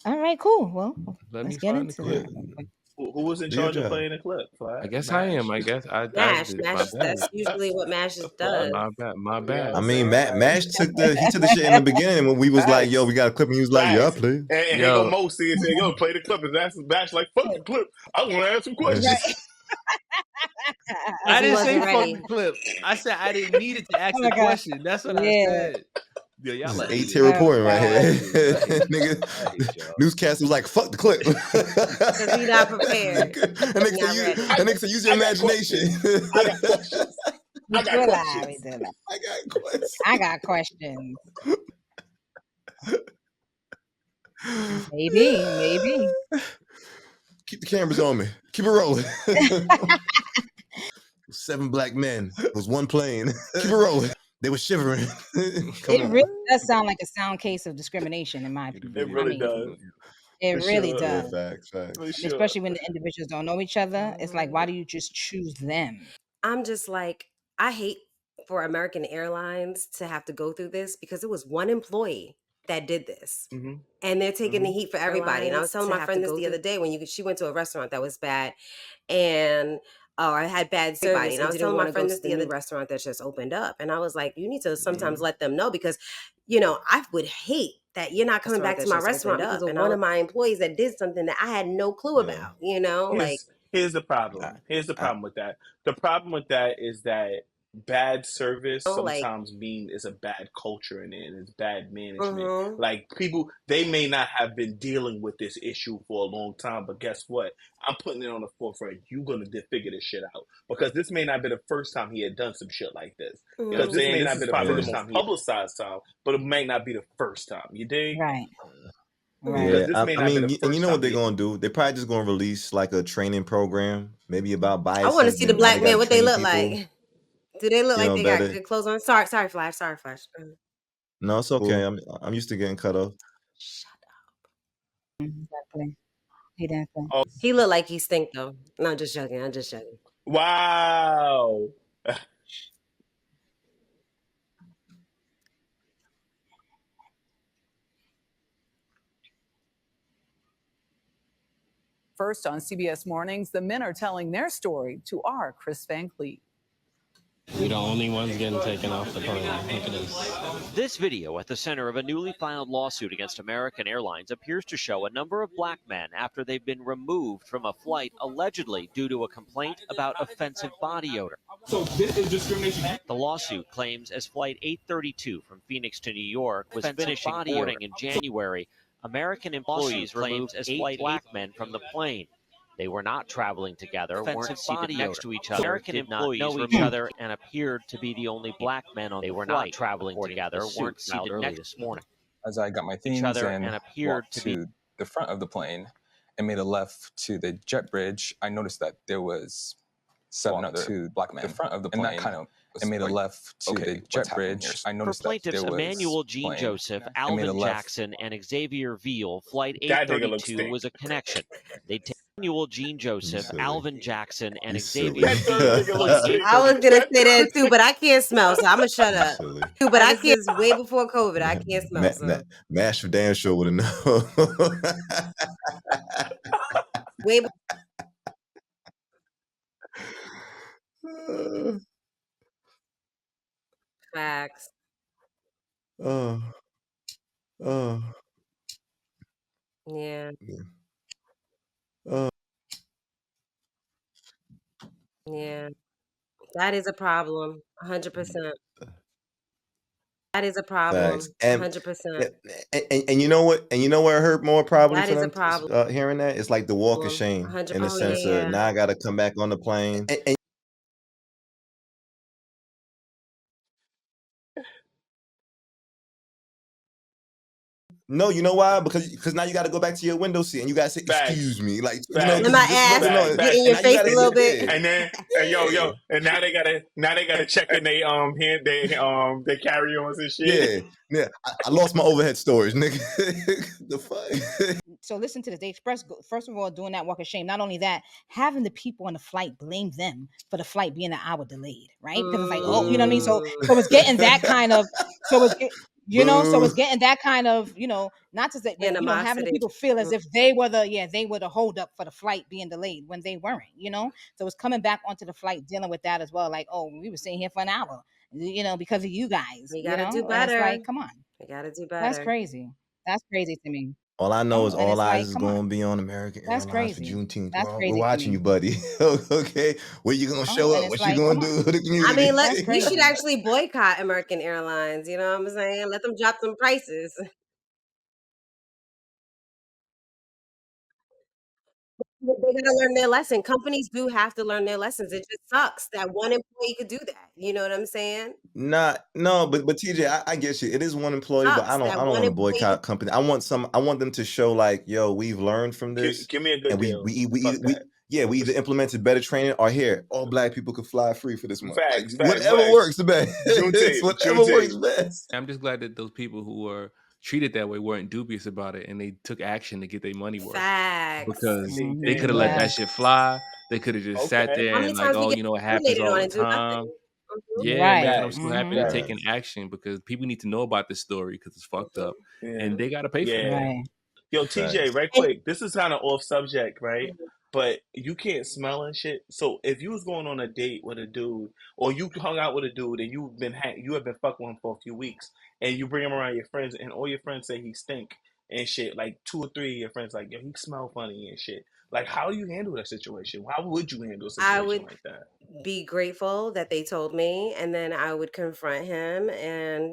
All right, cool. Well, Let let's me get find the into clip. that. Who was in Do your charge of job. playing the clip? I guess I am. I guess I did. My Mash. bad. That's usually what Mash does. My bad. I mean, Mash took the shit in the beginning when we was like, yo, we got a clip, and he was like, yeah, I Facts. play. And here go Mo and said, yo, play the clip. And that's Bash like, fuck the clip. I want to ask some questions. Right. I He didn't say wasn't fuck ready. the clip. I said I didn't need it to ask Oh the my God. question. That's what I Yeah. said. Yo, y'all This is are haters. 8-tier reporting right God. here. I hate y'all. Nigga, newscaster was like, fuck the clip. Because he not prepared. And Not ready. nigga said, use your I got imagination. I got questions. We I got do lie. questions. We do lie. I got questions. I got questions. Maybe. Keep the cameras on me. Keep it rolling. 7 black men. It was one plane. Keep it rolling. They were shivering. It really does sound like a sound case of discrimination, in my opinion. It really does. It For really sure. does. Yeah, facts. For sure. Especially when the individuals don't know each other. It's like, why do you just choose them? I'm just like, I hate for American Airlines to have to go through this because it was one employee that did this. Mm-hmm. And they're taking the heat for everybody. And I was telling my friend this the other day when she went to a restaurant that was bad and I had bad service. And I was telling my friend this the other restaurant that just opened up. And I was like, you need to sometimes let them know because, I would hate that you're not coming back to my restaurant because of one of my employees that did something that I had no clue about, Here's the problem. Here's the problem with that. The problem with that is that bad service sometimes mean it's a bad culture in it and it's bad management. Like people, they may not have been dealing with this issue for a long time, but guess what? I'm putting it on the forefront. You're gonna figure this shit out because this may not be the first time he had done some shit like this. Because this may not be probably the most publicized time, but it may not be the first time. You dig? Right. Yeah, I mean, and you know what they're gonna do? They're probably just gonna release like a training program, maybe about bias. I want to see the black men, what they look like. Do they look like they got good clothes on? Sorry, Flash. No, it's okay. I'm used to getting cut off. Shut up. Exactly. He didn't say. He looked like he stink though. No, I'm just joking. Wow. First on CBS Mornings, the men are telling their story to our Chris Van Cleet. We're the only ones getting taken off the plane. Look at this. This video at the center of a newly filed lawsuit against American Airlines appears to show a number of black men after they've been removed from a flight allegedly due to a complaint about offensive body odor. So this is discrimination. The lawsuit claims as Flight 832 from Phoenix to New York was finishing boarding in January, American employees removed as Flight black men from the plane. They were not traveling together, weren't seated next to each other, American employees know each other, and appeared to be the only black men on the flight. They were not traveling together, weren't seated next this morning. As I got my things and appeared to be the front of the plane and made a left to the jet bridge, I noticed that there was 7 other black men in front of the plane. And that kind of and made a left to the jet bridge. I noticed that there was Emmanuel Jean Joseph, Alvin Jackson, and Xavier Veal. Flight 832 was a connection. They Emmanuel Jean Joseph, Alvin Jackson, and Xavier Veal. I was gonna say that too, but I can't smell, so I'm gonna shut up. But I can't. Way before COVID, I can't smell. Mash for damn sure would have known. Way. Facts. Yeah. Yeah. That is a problem. 100%. That is a problem. 100%. And you know what? And you know where I heard more probably That for is them a problem. hearing that? It's like the walk of shame in the sense of now I got to come back on the plane. And no, you know why? Because now you got to go back to your window seat and you got to say, excuse me. Like, you know, my ass get in your face a little bit. And then, and now they gotta check in they carry-ons and shit. Yeah. I lost my overhead storage, nigga. The fuck? So listen to this. They express, first of all, doing that walk of shame. Not only that, having the people on the flight blame them for the flight being an hour delayed, right? Because it's like, oh, you know what I mean? So it's getting that kind of, So Boo. it's getting that kind of, not to say, but having the Animosity. people feel as if they were the hold up for the flight being delayed when they weren't. So it's coming back onto the flight, dealing with that as well. Like, oh, we were sitting here for an hour, because of you guys. We gotta do And it's better. like, come on, We gotta do that's better. crazy. That's crazy to me. All I know is And all it's eyes like, is come going to on, be on American that's Airlines for crazy. Juneteenth. That's We're crazy to watching you, me. buddy. Okay, where you gonna show And up? it's What you like, gonna come do on. for the I community? mean, That's we should crazy. actually boycott American Airlines. You know what I'm saying? Let them drop some prices. They gotta learn their lesson. Companies do have to learn their lessons. It just sucks that one employee could do that. You know what I'm saying? No, but TJ, I get you. It is one employee, but Sucks I that don't one want to employee could boycott company. I want them to show like, yo, we've learned from this, Give me a good and deal. Fuck we that. yeah, we either implemented better training or here, all black people could fly free for this month. Like Facts. whatever works the best. It's whatever works Juneteenth. best. I'm just glad that those people who were treated that way weren't dubious about it and they took action to get their money worth. Facts. Because They they could have did, let that man. Yes. shit fly. They could have just sat Okay. there How and many like, times we oh, get it happens discriminated all on the and do time. nothing? Mhm. Yeah, Right. man, I'm so Facts. happy they're Mm-hmm. taking action because people need to know about this story because it's fucked up, Mhm. and Yeah. they got to pay for that. Yeah. Right. Yo, TJ, Facts. right And quick. This is kind of off subject, right? mhm. But you can't smell and shit. So if you was going on a date with a dude, or you hung out with a dude, and you have been fucking with him for a few weeks, and you bring him around your friends, and all your friends say he stink and shit. Like 2 or 3 of your friends, like, yo, he smell funny and shit. Like, how do you handle that situation? How would you handle a I situation would like that? be grateful that they told me, and then I would confront him, and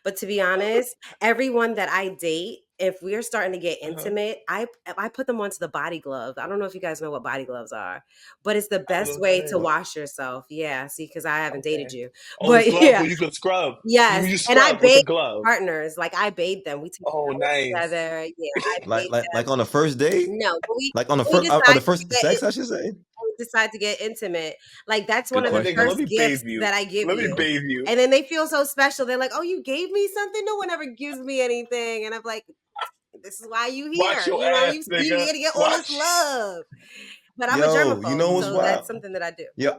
but to be honest, everyone that I date, if we're starting to get Uh-huh. intimate, I put them onto the body glove. I don't know if you guys know what body gloves are, but it's the I don't know best what that way to is. wash yourself. Yeah, see, because I haven't dated Okay. you, Oh, the but glove yeah, where you can scrub. yes, You and I scrub with the bathe glove. partners. Like I bathe them. We take Oh, showers nice. together. Yeah, I bathe them. Like on the first date, No, when we like on when we the decide to first get sex, I should say. decide to get intimate, like that's Good one of Oh, the nigga, question. let first me gifts bathe you. that I give Let me you. bathe you. And then they feel so special. They're like, "Oh, you gave me something? No one ever gives me anything." And I'm like, "This is why you Watch here. your You ass, you nigga. here to get all this Watch. love." But I'm a Yo, you germaphobe, know what's so wild? that's something that I do. Yo,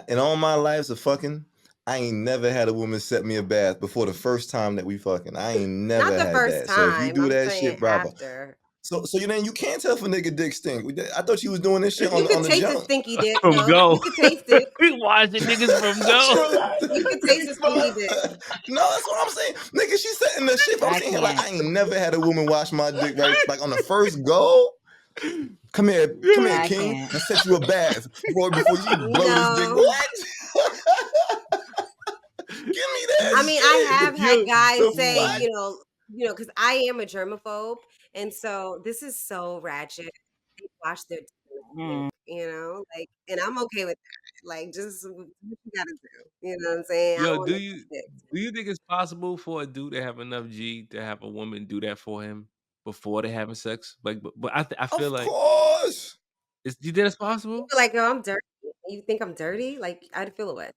in all my lives of fucking, I ain't never had a woman set me a bath before the first time that we fucking. I ain't Not never the had first that. So if you time. do I'm that saying shit, bravo. after. So you can't tell if a nigga dick stink. I thought you was doing this shit You can on the taste the jump. stinky dick, From though. go. You can taste it. We watching niggas from go. You can Let taste me the smell stinky it. dick. No, that's what I'm saying. Nigga, she's setting the shit. But I'm I saying here, like, can't. I ain't never had a woman wash my dick, right? Like on the first go. Come here, I King. can't. I set you a bath before you blow this dick. No. What? Give me that I mean, I shit. have had guys The say, fuck? because I am a germaphobe, and so this is so ratchet. They wash their dick in the sink, Mm. like, and I'm okay with that. Like, just what you gotta do. You know what I'm saying? I Yo, don't want no dick. do you think it's possible for a dude to have enough G to have a woman do that for him before they having sex? Like, but I feel Of like course. you think it's You possible? feel like, oh, I'm dirty. You think I'm dirty? Like, I'd feel away.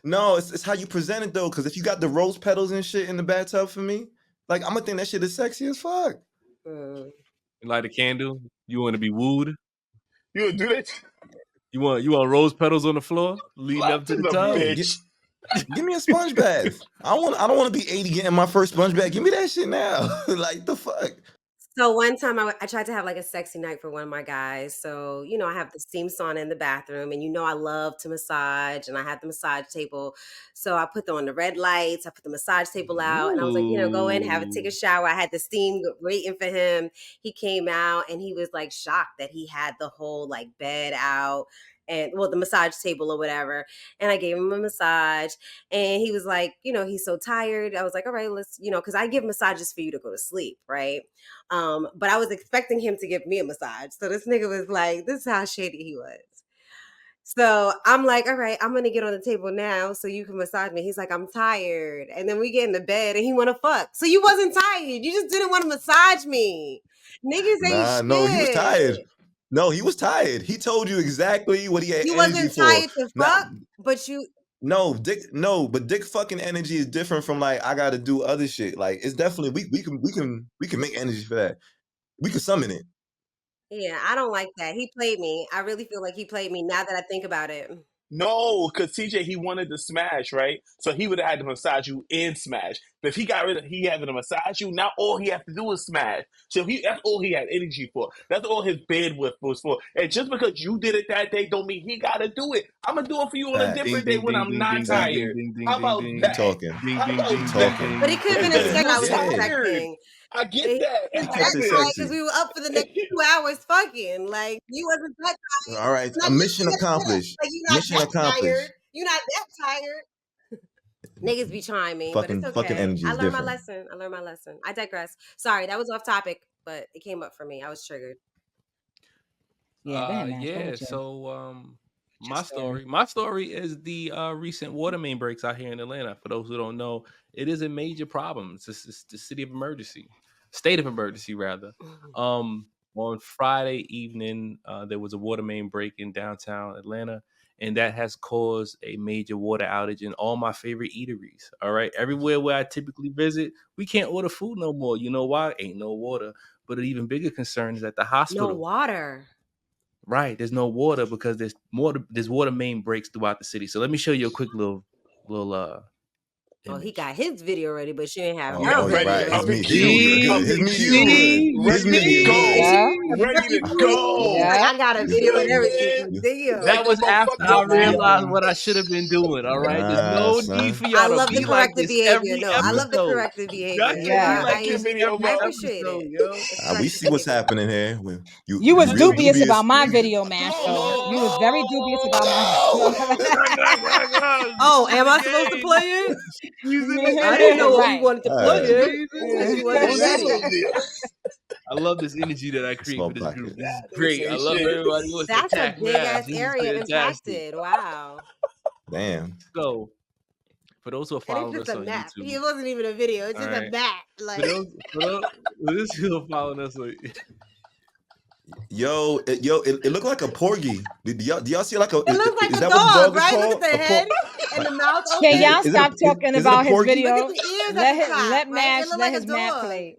No, it's how you present it though. Because if you got the rose petals and shit in the bathtub for me, like I'm gonna think that shit is sexy as fuck. Mm. Light a candle. You want to be wooed. You would do that? You want rose petals on the floor leading up to Laughing the the tub. Yeah, bitch. give me a sponge bath. I don't want to be 80 getting my first sponge bath. Give me that shit now. Like the fuck. So one time I tried to have like a sexy night for one of my guys. So, I have the steam sauna in the bathroom, and I love to massage, and I had the massage table. So I put on the red lights, I put the massage table out, and I was like, go in, take a Ooh. shower. I had the steam waiting for him. He came out and he was like shocked that he had the whole like bed out and the massage table or whatever. And I gave him a massage, and he was like, he's so tired. I was like, all right, let's, because I give massages for you to go to sleep, right? But I was expecting him to give me a massage. So this nigga was like, this is how shady he was. So I'm like, all right, I'm gonna get on the table now so you can massage me. He's like, I'm tired. And then we get in the bed and he wanna fuck. So you wasn't tired. You just didn't want to massage me. Niggas ain't Nah, no, he was tired. shit. No, he was tired. He told you exactly what he had You energy wasn't for. tired to Now, fuck, but you but dick fucking energy is different from like I gotta do other shit. Like it's definitely we can make energy for that. We can summon it. yeah, I don't like that. He played me. I really feel like he played me now that I think about it. No, because TJ, he wanted to smash, right? So he would have had to massage you and smash. But if he got rid of he having to massage you, now all he has to do is smash. So that's all he had energy for. That's all his bandwidth was for. And just because you did it that day don't mean he gotta do it. I'm gonna do it for you on a Facts. Ding different day ding when ding I'm ding not ding ding tired. ding ding How ding about ding. You that? talking. Ding How ding about ding that? ding But he ding. could have been Yeah. upset I was You're Yeah. tired. texting. I get He that. wasn't I Kept that it get tired sexy. because we were up for the next 2 hours fucking. Like, you wasn't that tired. All right. A mission accomplished. Like, you're not Mission that tired. accomplished. You're not that tired. Niggas be trying me, but it's Fucking okay. energy I is learned my different. lesson. I digress. Sorry, that was off topic, but it came up for me. I was triggered. Yeah, go ahead, Mash. Go Yeah. with you. So Your story. my story is the recent water main breaks out here in Atlanta. For those who don't know, it is a major problem. It's the state of emergency rather. On Friday evening, there was a water main break in downtown Atlanta, and that has caused a major water outage in all my favorite eateries. All right, everywhere where I typically visit, we can't order food no more. You know why? Ain't no water. But an even bigger concern is at the hospital. No water. Right, there's no water because there's water main breaks throughout the city. So let me show you a quick little Oh, he image. got his video ready, but she didn't have Oh, her Yeah, oh, video ready. right. His I'm ready. in media. queue. I'm His in media queue. good. His Ready to media go. good. Yeah. Ready to He's go. like, Yeah. I got a You video feel and me, everything. man? Damn. Like That a was after motherfucking I Exactly. realized what I should have been doing. All right, there's Nah, no son. need for I y'all to love the be like corrective this behavior. every No, I love the episode. corrective Y'all behavior. can't be Yeah. like Like your this video, every I bro. appreciate episode, it. yo. It's We corrective see what's behavior. happening here. You You was real dubious dubious. about my video, Mash, though. You was very dubious about my Oh, Squeeze am the I supposed to game. play it? Squeeze the I didn't know game. if we Right. wanted to All play right. it Squeeze because it. you What wasn't was this ready. video? I love this energy that I create Small for this group. This is pockets. That nigga great. say I love shit. everybody who wants to That's a attack big Mavs. ass This is area fantastic. impacted. Wow. Damn. So, for those who are And it's following just us a on map. YouTube, It wasn't even a video. It's all just a right. map. For Like, those who are following us on Yo, it looked like a porgy. Do y'all see like a? it looks like Is a that what the dog, dog is right? Look at called? the A head and like, the mouth Can open. y'all is stop it talking is it a about his porgy? Look video? at the ears at the top, Let right? Mash It looked let like a his map dog. play.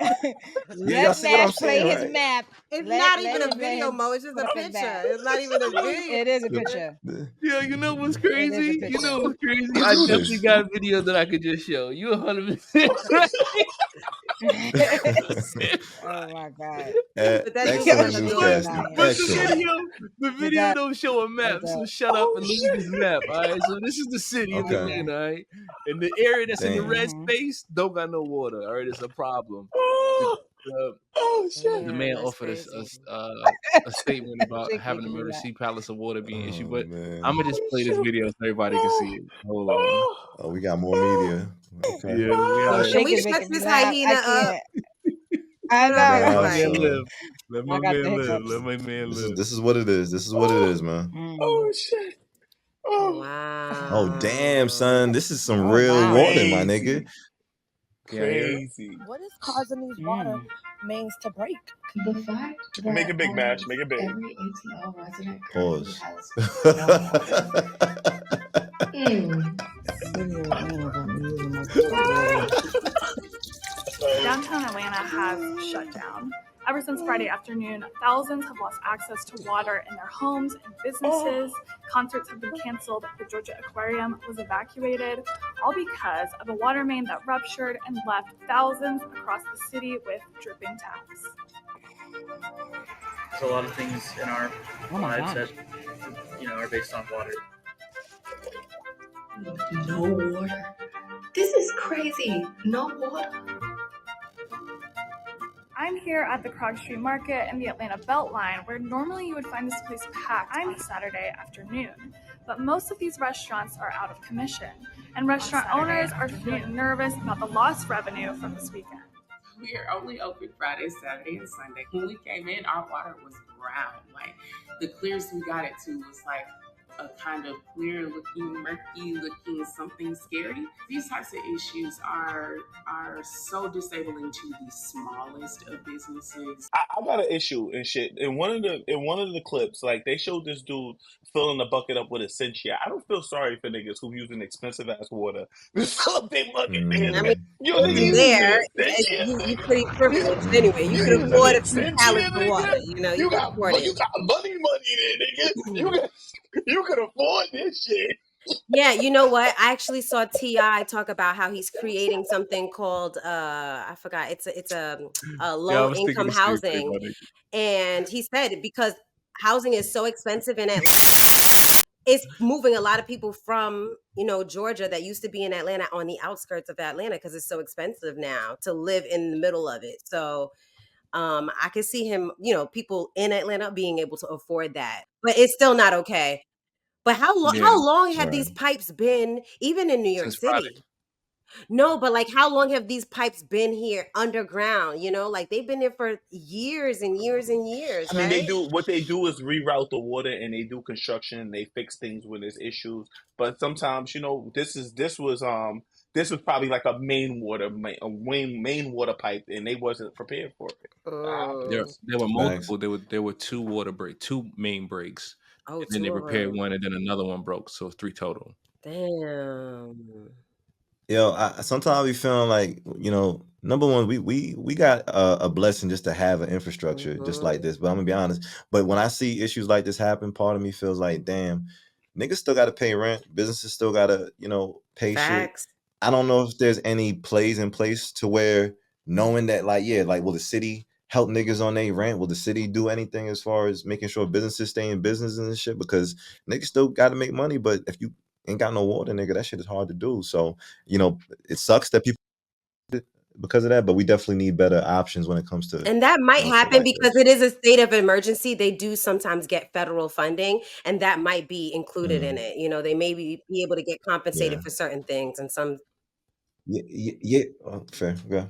Yeah, y'all Let see what I'm Mash play saying, his right? map. It's Let not even let a him let video, him Mo. It's just put a up his picture. map. It's not even a video. It is a picture. Yo, you know what's It is a crazy? You picture. know what's crazy? Let's I do definitely this. got a video that I could just show. You 100% right. Oh my God. But that do look Excellent like a She's dog. newscasting. lying. But Excellent. the It video does. don't show a map. It So does. shut up Oh and look at this shit. map. All right. So this is the city of Okay. Atlanta, all right? And the area that's in the Damn. red Mhm. space don't got no water. All right, it's a problem. Oh, oh shit. The Yeah, man that's offered us crazy. a statement about Jake having a making me laugh. emergency palace of water being issued, Oh but man. I'm gonna just play this Oh, shit. video so everybody can see it. Hold on. Oh, we got more media. Okay. Yeah, we Yo, got it. Can Shake we is shut making me this laugh. hyena I up? can't. I Shut up, know, Let my Nah, right? man son. live. Let my I got the man live. hiccups. Let my man This live. is what it is. This is what it is, man. Oh shit. Oh, Oh damn, son. This is some Oh real wow. water, my nigga. Can I hear it? crazy. What is causing these water mains to break? The fact that Make it big, Mash. Make it big. every ATL resident currently Pause. has no water. Downtown Atlanta has shut down. Ever since Friday afternoon, thousands have lost access to water in their homes and businesses. Concerts have been canceled. The Georgia Aquarium was evacuated, all because of a water main that ruptured and left thousands across the city with dripping taps. There's a lot of things in our lives gosh. that, are based on water. No water. This is crazy. No water. I'm here at the Krog Street Market in the Atlanta Beltline, where normally you would find this place packed on Saturday afternoon. But most of these restaurants are out of commission, and restaurant owners are feeling nervous about the lost revenue from this weekend. We are only open Friday, Saturday, and Sunday. When we came in, our water was brown. Like, the clearest we got it to was like a kind of clear looking, murky looking, something scary. These types of issues are so disabling to the smallest of businesses. I got an issue and shit. In one of the clips, like they showed this dude filling the bucket up with Essentia. I don't feel sorry for niggas who using expensive ass water. Fill up their bucket, niggas. I mean, You know, niggas even using there, Essentia. you pretty privileged anyway. You You could using afford a few Essentia, pallets of nigga. water. You You can got afford it. money there, nigga. You got You could afford this shit. Yeah, you know what? I actually saw T.I. talk about how he's creating something called I forgot. It's a Yeah, I low was thinking income the same thing, housing, my nigga. and he said because housing is so expensive in Atlanta, it's moving a lot of people from Georgia that used to be in Atlanta on the outskirts of Atlanta because it's so expensive now to live in the middle of it. So I could see him, people in Atlanta being able to afford that, but it's still not okay. But Yeah, how long have Right. these pipes been, even in New York since Friday. City? No, but like how long have these pipes been here underground? Like they've been there for years and years and years, I mean, they right? do what they do is reroute the water, and they do construction, and they fix things when there's issues. But sometimes, this was probably like a main water pipe, and they wasn't prepared for it. That There, Mm. happens. there were Facts. multiple. There were two main breaks, Oh, and then they two of repaired them. one, and then another one broke. So 3 total. Damn. Yo, I sometimes we feeling like, number one, we got a blessing just to have an infrastructure just like Hmm. this. But I'm gonna be honest. But when I see issues like this happen, part of me feels like, damn, niggas still gotta pay rent. Businesses still gotta, pay shit. Facts. I don't know if there's any plays in place to where knowing that, like, yeah, like, will the city help niggas on their rent? Will the city do anything as far as making sure businesses stay in business and shit? Because niggas still gotta make money, but if you ain't got no water, nigga, that shit is hard to do. So, it sucks that people because of that, but we definitely need better options when it comes to, And that might shit happen like because this. it is a state of emergency. They do sometimes get federal funding, and that might be included in Mm, it. They may be able to get compensated yeah. for certain things, and some. Yeah, yeah, yeah. Oh, fair. Yeah.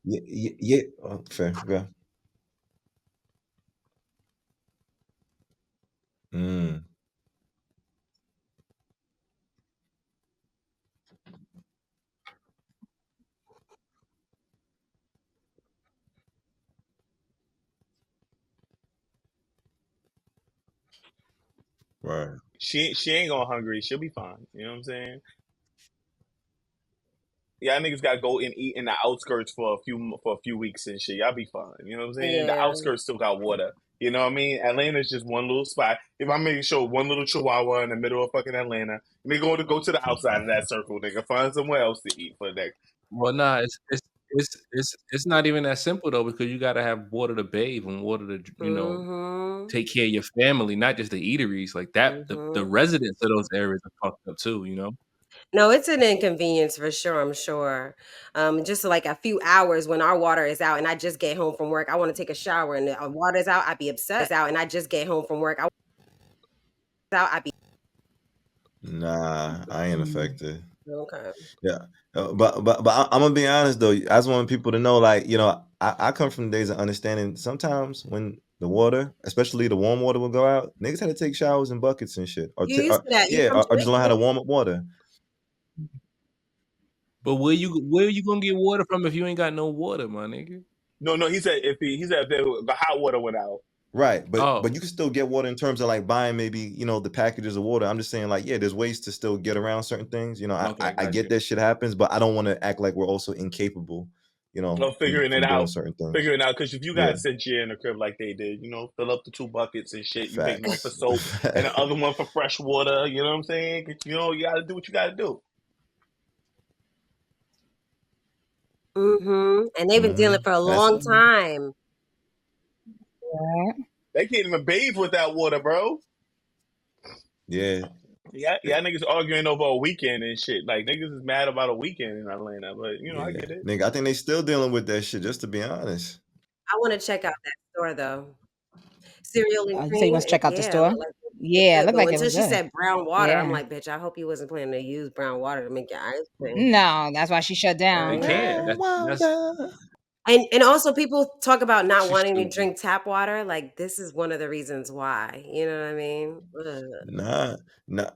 Yeah, yeah, yeah. Oh, fair. Yeah. Mm, right. She ain't going hungry. She'll be fine. You know what I'm saying? Y'all niggas gotta go and eat in the outskirts for a few weeks and shit. Y'all be fine. You know what I'm saying? The Yeah. outskirts still got water. You know what I mean? Atlanta's just one little spot. If I make sure one little chihuahua in the middle of fucking Atlanta, nigga going to go to the outside of that circle, nigga. Find somewhere else to eat for that. Well, nah, it's not even that simple though, because you gotta have water to bathe and water to Mm-hmm. take care of your family, not just the eateries like that. The Mm-hmm. residents of those areas are fucked up too. No, it's an inconvenience for sure, I'm sure. Just like a few hours when our water is out and I just get home from work, I want to take a shower and the water's out, I'd be upset. Out and I just get home from work, I'd be Nah, I ain't affected. okay. Yeah. I'm gonna be honest though. I just want people to know, like, I come from days of understanding. Sometimes when the water, especially the warm water, will go out, niggas had to take showers in buckets and shit, You used to that. You yeah, from or just learn how to Twickenham. warm up water. But where you gonna get water from if you ain't got no water, my nigga? No, he said he said if the hot water went out. Right, but Oh, you can still get water in terms of like buying maybe the packages of water. I'm just saying, like, yeah, there's ways to still get around certain things. okay, I got get you. that shit happens, but I don't want to act like we're also incapable, Of figuring it from doing out. certain things. Figuring out because if you Yeah, got sent you in the crib like they did, fill up the 2 buckets and shit. You make one for facts. soap and the other one for fresh water. You know what I'm saying? 'Cause, you got to do what you got to do. Mm-hmm. And they've been dealing for a That's long time. Yeah. They can't even bathe with that water, bro. yeah. Yeah, niggas arguing over a weekend and shit. Like niggas is mad about a weekend in Atlanta, but I Yeah, get it. nigga, I think they still dealing with that shit. Just to be honest. I want to check out that store though. Cereal and You say you cream, want to check out the yeah, store? look like it's Yeah, it good. looked But like it until was she good. said brown water, I'm Yeah. like, bitch, I hope you wasn't planning to use brown water to make your ice cream. No, that's why she shut They down. can't. Brown That's water. And also people talk about not she's wanting to stupid. drink tap water. Like this is one of the reasons why. You know what I mean? Ugh.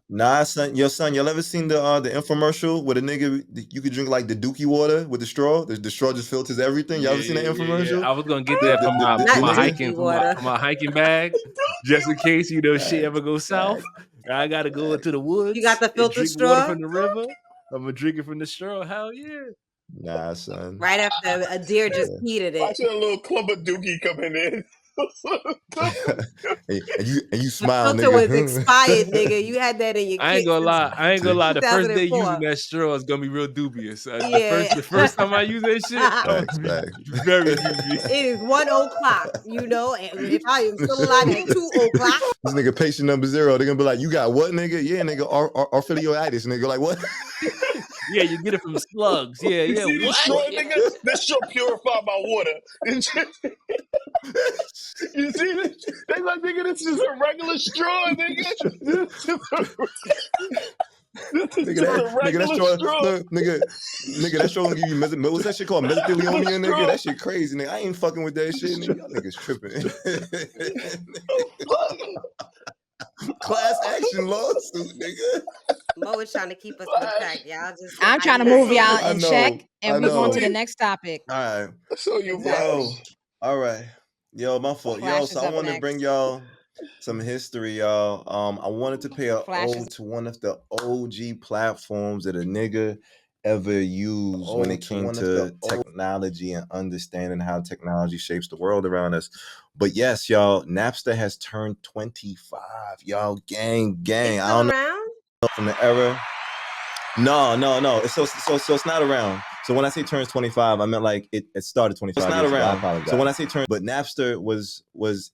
Nah, son. Y'all ever seen the infomercial where the nigga you could drink like the Dookie water with the straw? The straw just filters everything. Y'all Yeah, ever seen that yeah, yeah, yeah. infomercial? I was gonna get The that the for the, my the, for the Not my nigga. hiking Dookie water. for my hiking bag, just in case shit ever Facts, goes south. facts, I gotta go into the facts. You got woods the and filter drink water straw? from the river. I'm gonna drink it from the straw. Hell yeah! Nah, son. Right after a deer just Yeah. heated it. Watching a little clump of dookie coming in. and you smile, filter nigga. was expired, nigga. You had that in your I ain't kit gonna lie. I ain't gonna lie. The first day 2004. using that straw is gonna be real dubious. Yeah. The first time I use that shit, I'm Facts, gonna facts. be very dubious. It is 1:00, you know, and if I am still alive at 2:00. This nigga patient number 0, they're gonna be like, you got what, nigga? Yeah, nigga, orphilioitis, nigga. Like, what? Yeah, you get it from slugs. Yeah, You yeah. see this straw, nigga? That straw purified my water. You see this? They like, nigga, this is a regular straw, nigga. This is just a regular straw. Look, nigga, that straw gonna give you what was that shit called? Mesothelioma, nigga? That shit crazy, nigga. I ain't fucking with that shit, nigga. Y'all niggas tripping. Class action lawsuit, nigga. Mo is trying to keep us on track, y'all. I'm trying to move y'all I in know, check, and I we're going know. to the next topic. All right. So you Yo, all right. Yo, my fault. Yo, Flash so is I up want to next. bring y'all some history, y'all. I wanted to pay an Flash is- ode to one of the OG platforms that a nigga ever used when it came to technology and understanding how technology shapes the world around us. But yes, y'all, Napster has turned 25. Y'all, gang. It's I still don't around? know from the era. No. So it's not around. So when I say turns 25, I meant like it started 25 It's not years ago. I around. apologize. So when I say turn, but Napster was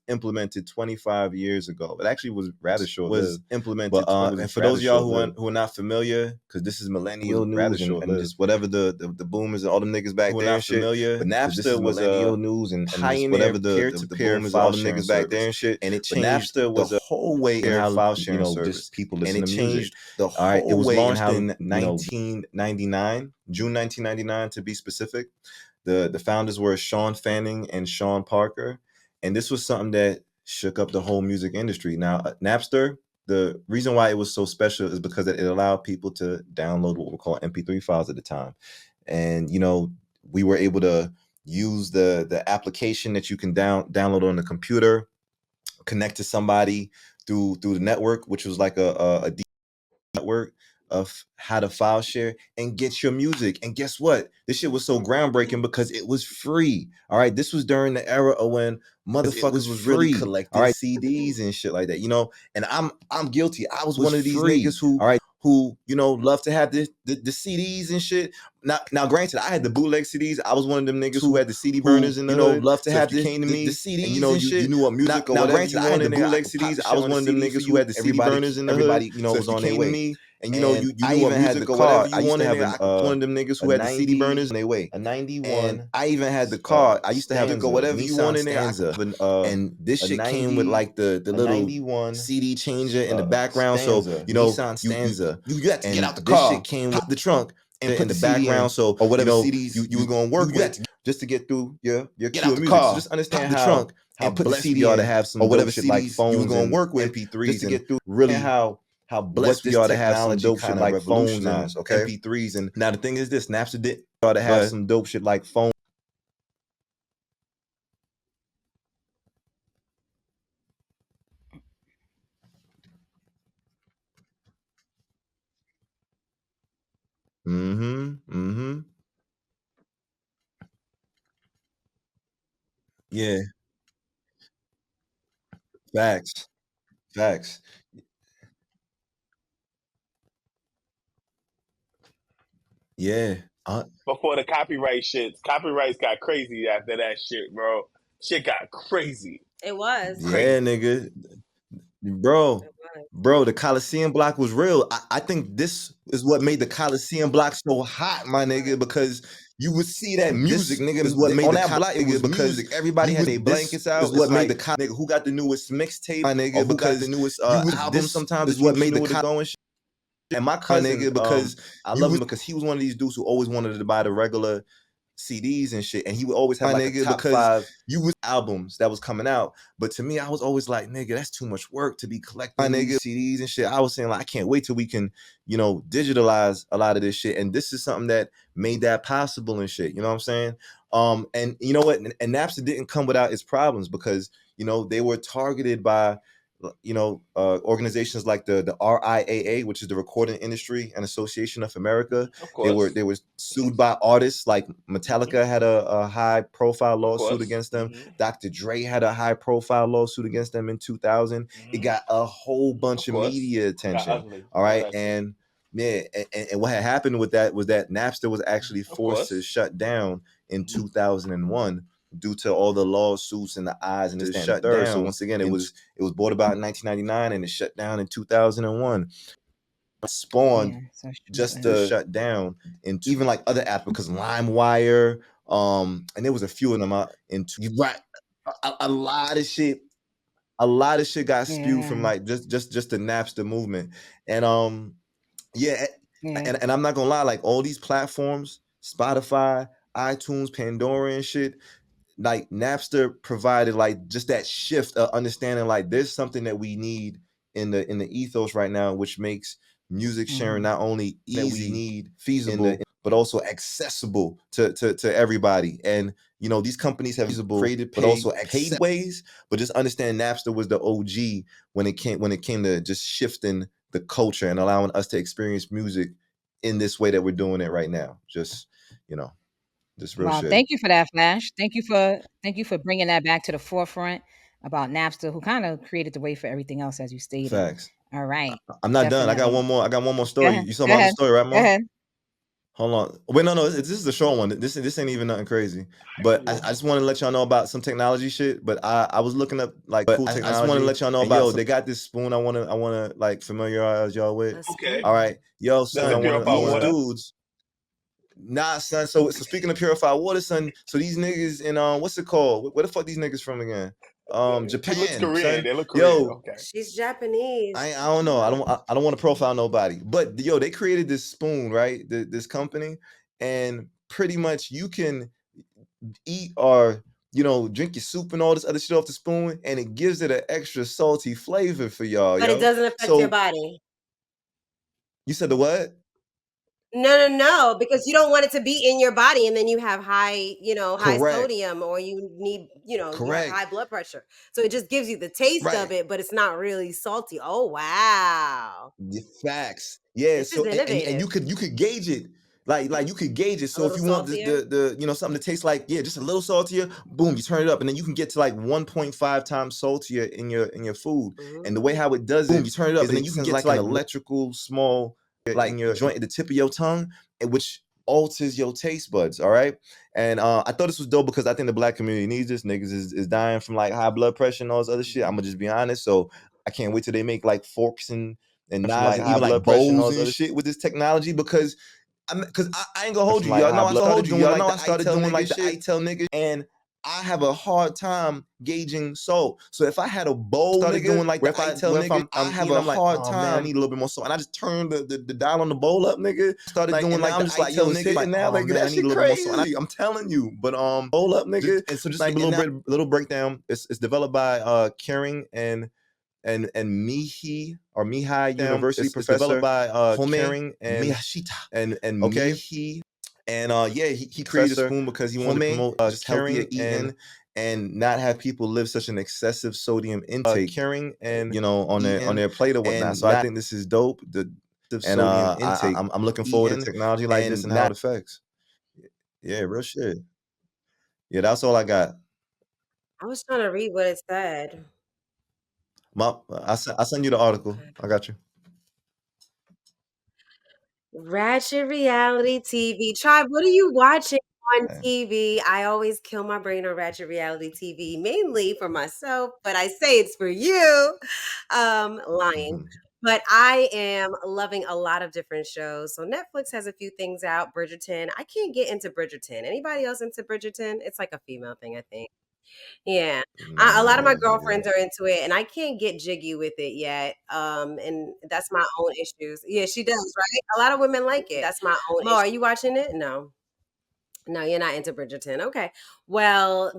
implemented 25 years ago. It actually was rather short. Was implemented. But and for those of y'all who are not familiar, because this is millennial news and just whatever the boomers and all them niggas back there and shit. Familiar, but Napster was millennial news and just whatever the boomers, all them niggas back there and shit. And it changed Napster was the whole way in how file sharing service. Just people listen to music. The whole it was launched in 1999, June 1999 to be specific. The founders were Sean Fanning and Sean Parker, and this was something that shook up the whole music industry. Now, Napster, the reason why it was so special is because it allowed people to download what we call MP3 files at the time, and we were able to use the application that you can download on the computer, connect to somebody through the network, which was like a network of how to file share and get your music. And guess what? This shit was so groundbreaking because it was free. All right. This was during the era of when motherfuckers was really collecting CDs and shit like that. And I'm guilty. I was one of these niggas who love to have the CDs and shit. Now, granted, I had the bootleg CDs. I was one of them niggas who had the CD burners in the hood. Love to have the CDs. And, you knew what music or whatever you wanted. I had the bootleg CDs. I was one of them niggas who had the CD burners in the hood. Everybody, was on their way. And you knew what music or whatever you wanted. I was one of them niggas who had the CD burners in their way. A 91. And I even had the car. I used to have the whatever you wanted in there. And this shit came with like the little CD changer in the background. So you had to get out the car. This shit came with the trunk and put the background. So or whatever CDs you were gonna work with just to get through your queue of music. So just understand how the trunk and put the CD to have some or whatever shit like phones you were gonna work with MP3s just to get through. Really how blessed we are to have some dope shit like phones and MP3s. And now the thing is this, Napster did to have some dope shit like phones. Yeah. Facts. Yeah. Before the copyrights got crazy after that shit, bro. Shit got crazy. It was. Yeah, nigga. Bro, the Coliseum block was real. I think this is what made the Coliseum block so hot, my nigga, because you would see that music, nigga. Is what made on that block it was because music. Everybody had their blankets out. Is what made the nigga who got the newest mixtape, my nigga, who got the newest album. Sometimes is what made the going. And my cousin, nigga, because I love him because he was one of these dudes who always wanted to buy the regular CDs and shit, and he would always have like a top 5 albums that was coming out. But to me, I was always like, nigga, that's too much work to be collecting CDs and shit. I was saying like, I can't wait till we can, digitalize a lot of this shit. And this is something that made that possible and shit. You know what I'm saying? And you know what? And Napster didn't come without its problems because they were targeted by organizations like the RIAA, which is the Recording Industry and Association of America. They were sued by artists like Metallica had a high profile lawsuit against them. Dr. Dre had a high profile lawsuit against them in 2000. It got a whole bunch of media attention. All right, and yeah, and what had happened with that was that Napster was actually forced to shut down in 2001 due to all the lawsuits and the eyes and this shut down. So once again, it was bought about in 1999 and it shut down in 2001. Spawned just to shut down, and even like other apps because LimeWire, and there was a few of them right. A lot of shit. A lot of shit got spewed from like just the Napster movement, and yeah, and I'm not gonna lie, like all these platforms, Spotify, iTunes, Pandora, and shit, like Napster provided like just that shift of understanding like there's something that we need in the ethos right now, which makes music sharing not only easy, feasible, but also accessible to everybody. And these companies have created but also paid ways. But just understand Napster was the OG when it came to just shifting the culture and allowing us to experience music in this way that we're doing it right now. Just real Wow, shit. thank you for that, Flash. Thank you for bringing that back to the forefront about Napster, who kind of created the way for everything else, as you stated. Facts. All right. I'm not done. I got one more story. You saw my other story, right, Mo? Go ahead. Hold on. Wait, no. This is a short one. This ain't even nothing crazy. But I just want to let y'all know about some technology shit. But I was looking up like cool technology. I just want to let y'all know about. They got this spoon. I wanna like familiarize y'all with. Okay. All right, yo, son. Does it purify These water? dudes. Nah, son. So speaking of purified water, son. So these niggas in what's it called? Where the fuck these niggas from again? Japan. They look Korean. Son. They look Korean. Yo, Okay. She's Japanese. I don't know. I don't want to profile nobody, but yo, they created this spoon, right? This company, and pretty much you can eat or drink your soup and all this other shit off the spoon, and it gives it an extra salty flavor for y'all. But it doesn't affect your body. You said the what? No, because you don't want it to be in your body, and then you have high, high Correct. sodium, or you need, you have Correct. high blood pressure. So it just gives you the taste Right. of it, but it's not really salty. Oh wow. Facts. Yeah. This So is and innovative. you could gauge it. Like you could gauge it. So if you want the something to taste like just a little saltier, boom, you turn it up, and then you can get to like 1.5 times saltier in your food. And the way how it does it, you turn it up, and then you can get like an electrical small like in your joint at the tip of your tongue, which alters your taste buds. All right. And I thought this was dope because I think the Black community needs this. Niggas is dying from like high blood pressure and all this other shit. I'm gonna just be honest. So I can't wait till they make like forks and knives and even like bowls and shit with this technology because I ain't gonna hold you. Y'all know I started doing like the ITEL nigga, and I have a hard time gauging salt. So if I had a bowl, started doing like the ITEL nigga, I have a hard time. I need a little bit more salt, and I just turned the dial on the bowl up, nigga. Started doing like I'm just like yo, nigga, now like that shit crazy. I'm telling you, but bowl up, nigga. And so just like a little breakdown. It's developed by Kering and Mihai University professor developed by Kering and Miyashita and Mihi. And he created a spoon because he wanted to promote just healthier eating and not have people live such an excessive sodium intake. Kering and on their plate or whatnot. So I think this is dope. The sodium intake. I'm looking forward to technology like this and how it affects. Yeah, real shit. Yeah, that's all I got. I was trying to read what it said. I send you the article. Okay. I got you. Ratchet reality TV. Tribe, what are you watching on TV? I always kill my brain on Ratchet reality TV, mainly for myself, but I say it's for you. Lying. But I am loving a lot of different shows. So Netflix has a few things out. Bridgerton. I can't get into Bridgerton. Anybody else into Bridgerton? It's like a female thing, I think. Yeah. A lot of my girlfriends are into it, and I can't get jiggy with it yet. And that's my own issues. Yeah, she does, right? A lot of women like it. That's my own Mo, are you watching it? No. No, you're not into Bridgerton. Okay. Well,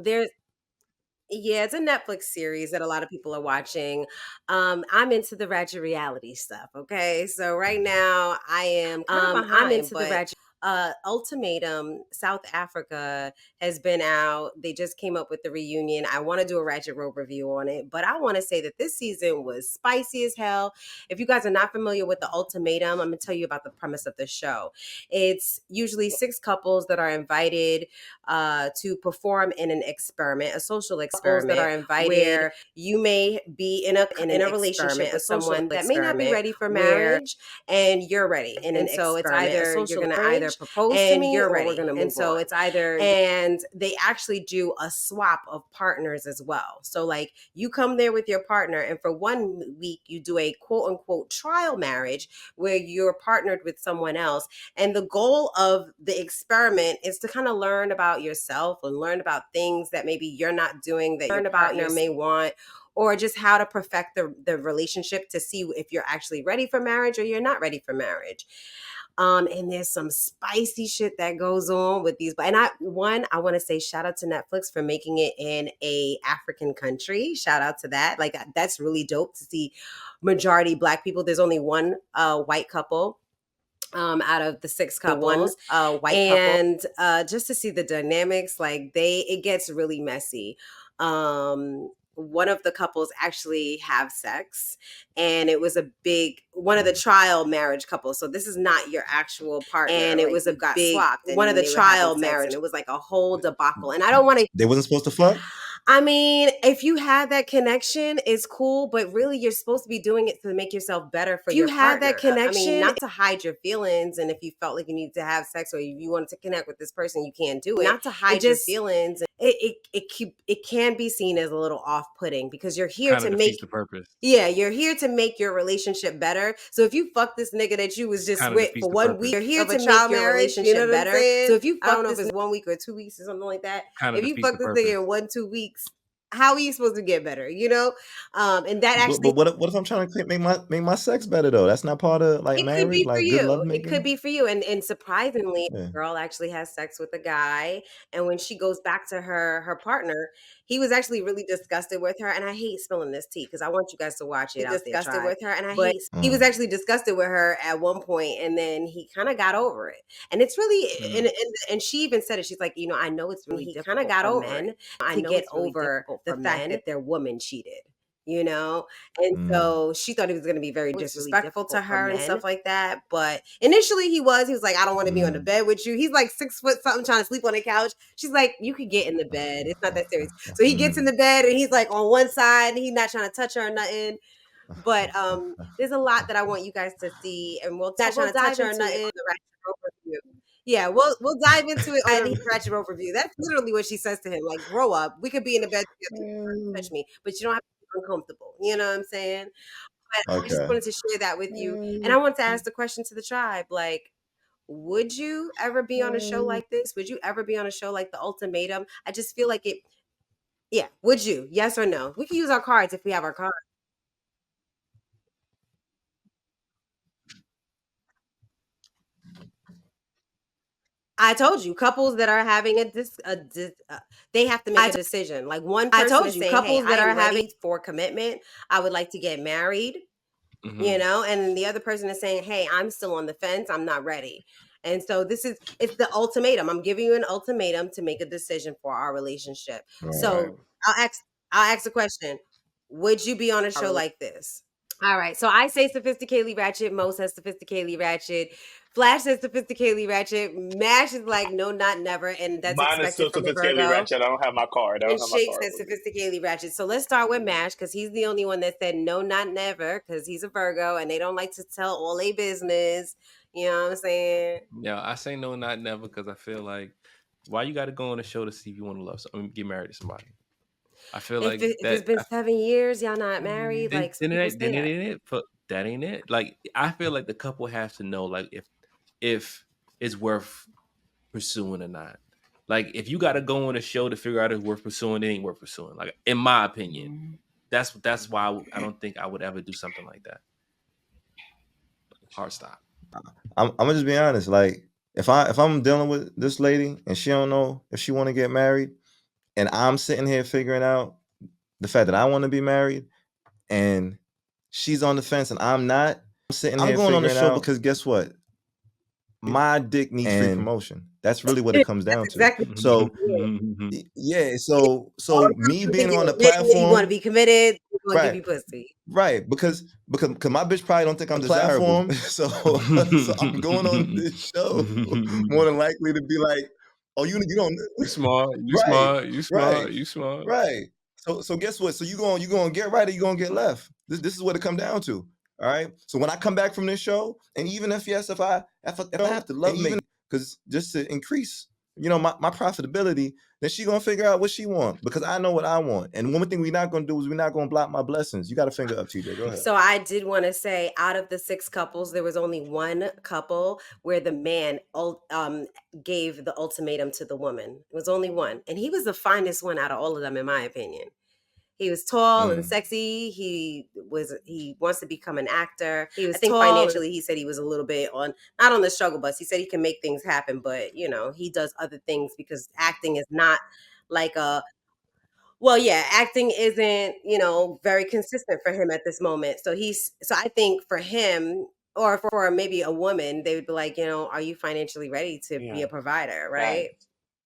it's a Netflix series that a lot of people are watching. I'm into the ratchet reality stuff. Okay. So right now I am I'm into the ratchet. Ultimatum, South Africa has been out. They just came up with the reunion. I want to do a Ratchet Rope review on it, but I want to say that this season was spicy as hell. If you guys are not familiar with the Ultimatum, I'm going to tell you about the premise of the show. It's usually 6 couples that are invited to perform in an experiment, a social experiment, that are invited where you may be in a relationship with someone that may not be ready for marriage, and you're ready. And so it's either you're going to either propose to me or we're going to move on. And so it's either, and they actually do a swap of partners as well. So like you come there with your partner, and for 1 week you do a quote unquote trial marriage where you're partnered with someone else. And the goal of the experiment is to kind of learn about yourself and learn about things that maybe you're not doing that your partner may want, or just how to perfect the relationship to see if you're actually ready for marriage or you're not ready for marriage. And there's some spicy shit that goes on with these. And I want to say shout out to Netflix for making it in a African country. Shout out to that. Like that's really dope to see majority Black people. There's only one white couple out of the 6 couples, and just to see the dynamics, like it gets really messy. One of the couples actually have sex, and it was one of the trial marriage couples. So this is not your actual partner. And it was got swapped. One of the trial marriage, and it was like a whole debacle. And I don't want to. They wasn't supposed to fuck? I mean, if you have that connection, it's cool, but really you're supposed to be doing it to make yourself better for your partner. If you have that connection, I mean, not to hide your feelings, and if you felt like you needed to have sex or you wanted to connect with this person, you can't do it. Not to hide your feelings. It can be seen as a little off-putting because you're here to make the purpose. Yeah, you're here to make your relationship better. So if you fuck this nigga that you was just with for 1 week, you're here to make your relationship better. So if you fuck, I don't know if it's 1 week or 2 weeks or something like that. If you fuck this nigga in 1-2 weeks, how are you supposed to get better? You know, and that actually. But what if I'm trying to make my sex better though? That's not part of like marriage. Could be like for good you. love making. It could be for you. And surprisingly, the girl actually has sex with a guy, and when she goes back to her partner, he was actually really disgusted with her. And I hate spilling this tea because I want you guys to watch it. Disgusted with her, and he was actually disgusted with her at one point, and then he kind of got over it. And it's really and she even said it. She's like, you know, I know it's really difficult. He kind of got over men to get over the fact that their woman cheated. You know, and so she thought he was going to be very disrespectful to her and stuff like that. But initially he was like, I don't want to be on the bed with you. He's like 6 foot something trying to sleep on the couch. She's like, you could get in the bed. It's not that serious. So he gets in the bed and he's like on one side and he's not trying to touch her or nothing. But there's a lot that I want you guys to see, and we'll not trying to touch her or nothing. The Ratchet Rope review. Yeah, we'll dive into it on the Ratchet Rope review. That's literally what she says to him. Like, grow up. We could be in the bed together. Touch me, but you don't have to be uncomfortable. You know what I'm saying? But I just wanted to share that with you, and I wanted to ask the question to the tribe: like, would you ever be on a show like this? Would you ever be on a show like the Ultimatum? I just feel like it. Yeah, would you? Yes or no? We can use our cards if we have our cards. I told you, couples that are having they have to make a decision. Like one person, I told you, saying, couples that are having for commitment. I would like to get married, you know, and the other person is saying, hey, I'm still on the fence. I'm not ready. And so it's the ultimatum. I'm giving you an ultimatum to make a decision for our relationship. So I'll ask the question: would you be on a show like this? All right. So I say Sophisticatedly Ratchet. Mo says Sophisticatedly Ratchet. Flash says Sophisticatedly Ratchet. Mash is like, no, not never. And that's Mine is still expected from a Sophisticatedly Virgo. Ratchet. I don't have my card. And Shake says Sophisticatedly Ratchet. So let's start with Mash because he's the only one that said no, not never, because he's a Virgo and they don't like to tell all their business. You know what I'm saying? Yeah, I say no, not never, because I feel like why you got to go on a show to see if you want to love someone, get married to somebody. I feel like if it's been 7 years, y'all not married. Then, like then it ain't it. That ain't it. Like I feel like the couple has to know, like if it's worth pursuing or not. Like if you got to go on a show to figure out if it's worth pursuing, it ain't worth pursuing. Like in my opinion, that's why I don't think I would ever do something like that. Hard stop. I'm gonna just be honest. Like if I'm dealing with this lady and she don't know if she want to get married, and I'm sitting here figuring out the fact that I want to be married, and she's on the fence and I'm not, I'm going on the show because guess what? my dick needs free promotion. That's really what it comes down to. Exactly. So yeah, so me being on the You want to platform, be committed. You want to give right, you pussy. right, because my bitch probably don't think I'm desirable. So I'm going on this show more than likely to be like, oh, you don't. You smart. You Right, smart. You smart. right, You smart. right. So guess what? So you gonna get right or you gonna get left. This is what it come down to. All right. So when I come back from this show, and even if I have to love make, because just to increase, my profitability, then she gonna figure out what she want, because I know what I want. And one thing we're not gonna do is we're not gonna block my blessings. You got a finger up, TJ. Go ahead. So I did want to say, out of the 6 couples, there was only one couple where the man gave the ultimatum to the woman. It was only one, and he was the finest one out of all of them, in my opinion. He was tall and sexy. He wants to become an actor. I think financially, he said he was a little bit not on the struggle bus. He said he can make things happen, but he does other things, because acting is not like acting isn't, very consistent for him at this moment. So I think for him, or for maybe a woman, they would be like, are you financially ready to be a provider, right?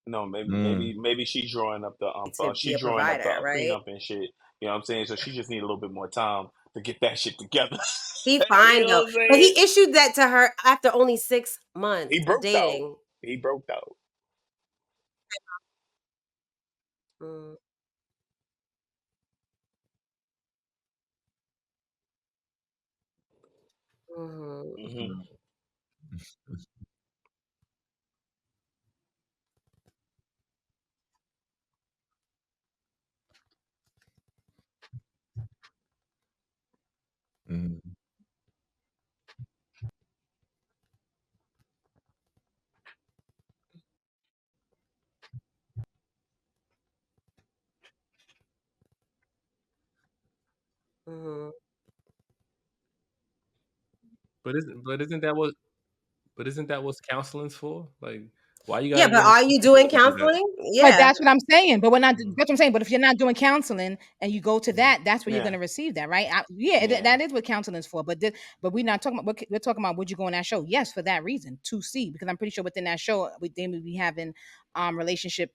No, maybe she's drawing up the right? prenup and shit. You know what I'm saying? So she just need a little bit more time to get that shit together. He fine You know though, what I'm but he saying? issued that to her after only 6 months He of broke out. dating. He broke out. Mm. Mm-hmm. Mm-hmm. But isn't that what counseling's for? Like, why you Yeah, gotta but go to are you doing to do that? counseling? But Yeah. that's what I'm saying. But that's what I'm saying. But if you're not doing counseling and you go to that, that's where you're Yeah. going to receive that, right? That is what counseling is for. But we're not talking about. We're talking about, would you go on that show? Yes, for that reason, to see, because I'm pretty sure within that show they may be having relationship,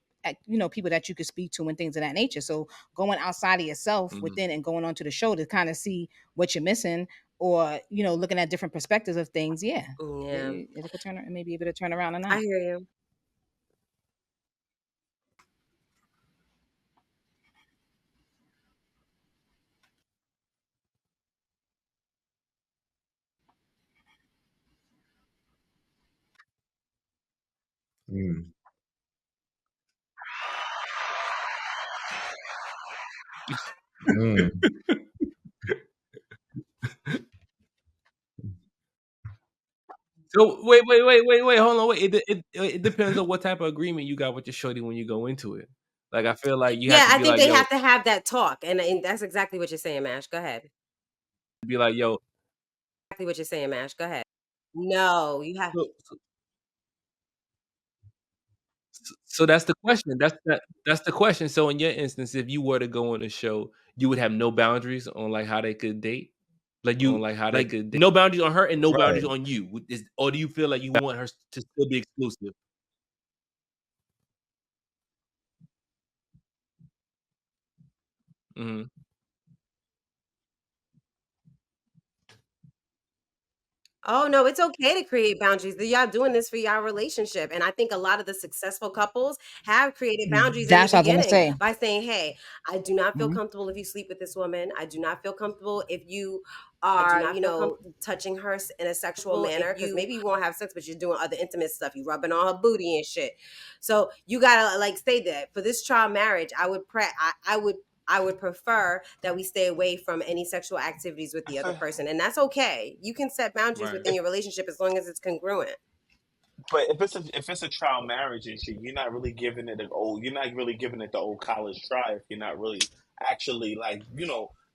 people that you could speak to and things of that nature. So going outside of yourself within and going onto the show to kind of see what you're missing, or looking at different perspectives of things. Yeah, Yeah. it could turn, it may be able to turn around or not. I hear you. So wait, hold on, wait. It depends on what type of agreement you got with your shorty when you go into it. Like, I feel like you have Yeah, to I be think like, they yo, have to have that talk, and that's exactly what you're saying, Mash. Go ahead. be like, yo. Exactly what you're saying, Mash. Go ahead. No, you have. So that's the question. That's the question. So in your instance, if you were to go on a show, you would have no boundaries on like how they could date. Like no boundaries on her and no boundaries on you. Or do you feel like you want her to still be exclusive? Mhm. Oh no, it's okay to create boundaries. Y'all doing this for y'all relationship, and I think a lot of the successful couples have created boundaries in the That's what I was gonna beginning say. by saying, "Hey, I do not feel Mhm. comfortable if you sleep with this woman. I do not feel comfortable if you are, touching her in a sexual manner, because maybe you won't have sex, but you're doing other intimate stuff. You rubbing on her booty and shit. So you gotta say that for this trial marriage. I would prefer that we stay away from any sexual activities with the other person, and that's okay. You can set boundaries within your relationship as long as it's congruent. But if it's a trial marriage and shit, you're not really giving it the old college try if you're not really actually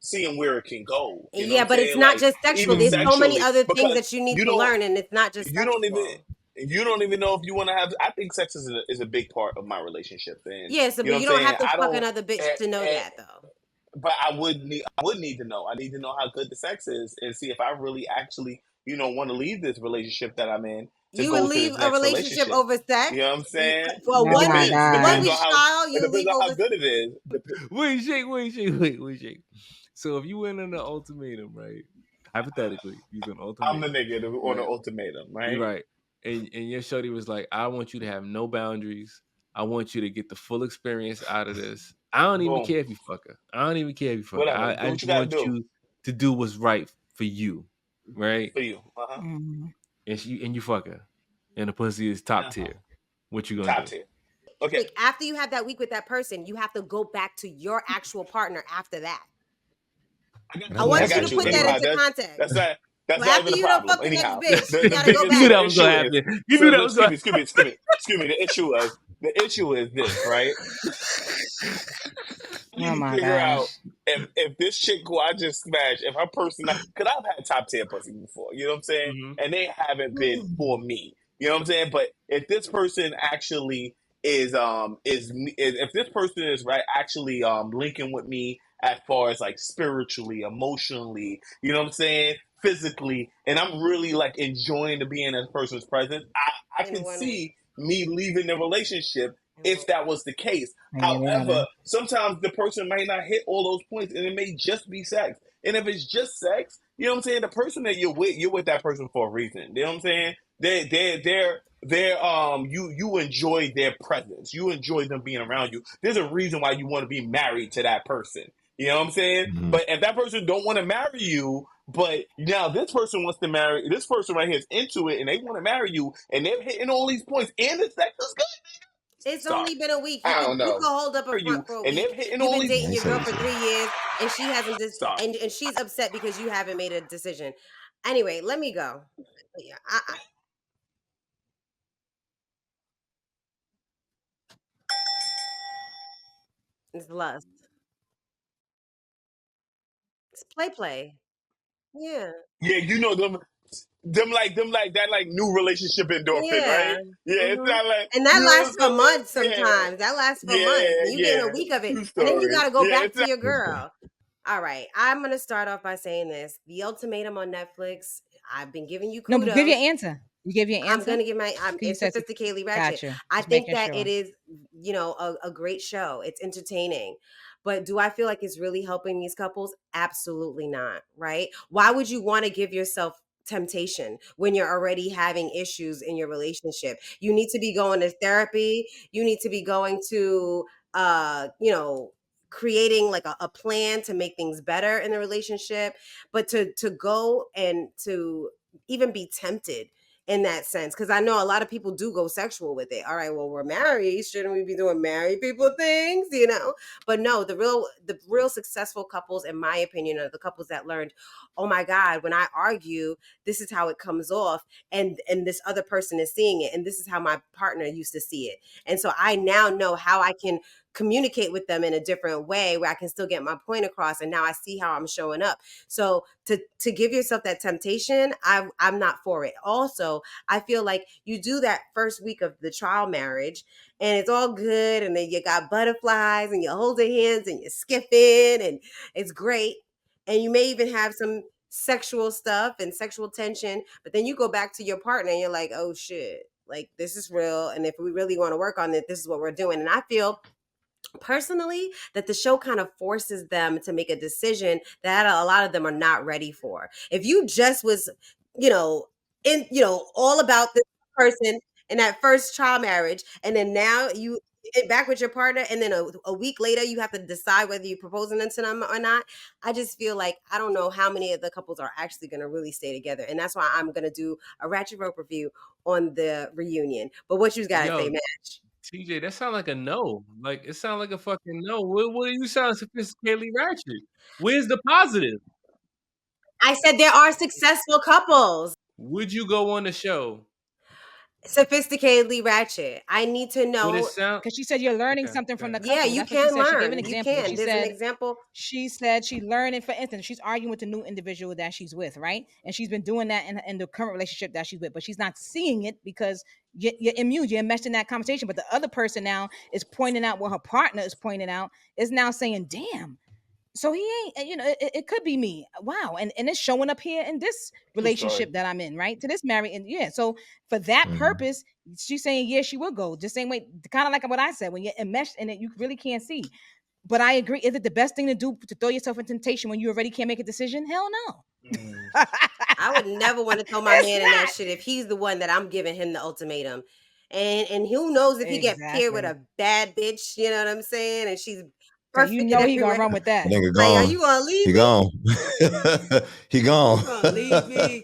seeing where it can go. You know what Yeah, I'm but it's saying? not Like just sexual. even There's so many sexually, other things because that you need you to don't learn, and it's not just you don't even sexual. you don't even know if you want to have. I think sex is a big part of my relationship, and Yeah, so you know but what I'm you don't saying. have to I fuck don't. another bitch to know that, though. But I would need to know. I need to know how good the sex is and see if I really actually want to leave this relationship that I'm in to You go would to leave this a next relationship relationship. over sex? You know what I'm saying? For a It Oh my depends. one Depends week on gosh. how trial, it you depends leave on how over. good it is. Wait, shake. So if you went on the ultimatum, right? Hypothetically, he's on I'm the ultimatum. nigga on the Right. ultimatum, You're right? right. And your shorty was like, I want you to have no boundaries. I want you to get the full experience out of this. I don't even Boom. care if you fuck her. I don't even care if you fuck her. Whatever. Do I what just you gotta want do you to do what's right for you. Right? for you. Uh-huh. Mhm. And you fuck her. And the pussy is top Uh-huh. tier. What you gonna Top do? tier. Okay. Like, after you have that week with that person, you have to go back to your actual partner after that. I I want you got to you. put that Anyhow, into context. that's So not after even a you don't problem. fuck the next Anyhow, bitch, the you the gotta go biggest You knew back. the that was issue gonna is happen. You knew that was gonna excuse me. The issue is this, right? I Oh need to my figure out gosh. if this chick who I just smashed, if her personality, because I've had top tier pussy before, you know what I'm saying, Mhm. and they haven't been for me, you know what I'm saying. But if this person actually is if this person is right actually linking with me as far as like spiritually, emotionally, you know what I'm saying, physically, and I'm really like enjoying to be in this person's presence, I And can one week. see me leaving the relationship if that was the case. Yeah, we However, gotta. sometimes the person might not hit all those points and it may just be sex. And if it's just sex, you know what I'm saying? The person that you're with that person for a reason. You know what I'm saying? You enjoy their presence. You enjoy them being around you. There's a reason why you want to be married to that person. You know what I'm saying? Mhm. But if that person don't want to marry you, but now this person wants to marry, this person right here is into it and they want to marry you and they're hitting all these points and the sex is good. It's Sorry. only been a week. I don't You know. could hold up a You front for a and they're week. hitting You've all been these. dating He your said girl he for said. 3 years, and she hasn't Stop. and she's upset because you haven't made a decision. Anyway, let me go. Yeah, it's lust. It's play. Yeah, Yeah, you know them like that like new relationship endorphin, right? yeah. Yeah, it's hmm not like And you that know what lasts I'm for saying? months. Yeah, Sometimes that lasts for months, yeah, and you getting a yeah. week of it, True and then you story. got to go Yeah, back it's to not. your girl. All right, I'm gonna start off by saying this: The Ultimatum on Netflix. I've been giving you No, but give your kudos. answer. You give your I'm answer? gonna give my. Because you It's said, Sophisticatedly Ratchet. got you. I Just think making that it sure. is, a great show. It's entertaining, but do I feel like it's really helping these couples? Absolutely not. Right? Why would you want to give yourself temptation when you're already having issues in your relationship? You need to be going to therapy. You need to be going to, creating like a plan to make things better in the relationship. But to go and to even be tempted in that sense, because I know a lot of people do go sexual with it. All right, well, we're married, shouldn't we be doing married people things, but no, the real successful couples, in my opinion, are the couples that learned, oh my god, when I argue, this is how it comes off, and this other person is seeing it, and this is how my partner used to see it, and so I now know how I can communicate with them in a different way where I can still get my point across, and now I see how I'm showing up. So to give yourself that temptation, I'm not for it. Also, I feel like you do that first week of the trial marriage and it's all good, and then you got butterflies and you're holding hands and you're skipping and it's great. And you may even have some sexual stuff and sexual tension, but then you go back to your partner and you're like, oh shit, like this is real. And if we really want to work on it, this is what we're doing. And I feel personally that the show kind of forces them to make a decision that a lot of them are not ready for. If you just was, all about this person in that first trial marriage, and then now you get back with your partner, and then a week later you have to decide whether you're proposing to them or not. I just feel like I don't know how many of the couples are actually going to really stay together, and that's why I'm going to do a Ratchet Rope review on the reunion. But what you got to say, Yo, Match? TJ, that sound like a no. Like it sound like a fucking no. What do you sound sophisticatedly ratchet? Where's the positive? I said there are successful couples. Would you go on the show? Sophisticatedly Ratchet. I need to Would it know. sound Because she said you're learning okay? something from the Yeah, couple. you That's what she can said. She gave an learn. You example. can. There's an example. She said she learned it. For instance, she's arguing with the new individual that she's with, right? And she's been doing that in the current relationship that she's with, but she's not seeing it because you're immune. You're enmeshed in that conversation. But the other person now is pointing out what her partner is pointing out, is now saying, damn. So he ain't, it could be me. Wow. And it's showing up here in this relationship that I'm in, right? To this married. And yeah. So for that purpose, she's saying, yeah, she will go. Just same way, kind of like what I said, when you're enmeshed in it, you really can't see. But I agree. Is it the best thing to do to throw yourself in temptation when you already can't make a decision? Hell no. I would never want to throw my man in that shit if he's the one that I'm giving him the ultimatum. And who knows if he get paired with a bad bitch, you know what I'm saying? And she's perfect. You know he gonna run with that. Nigga Like, are gone. you gonna leave He me? gone. He gone. You gonna leave me?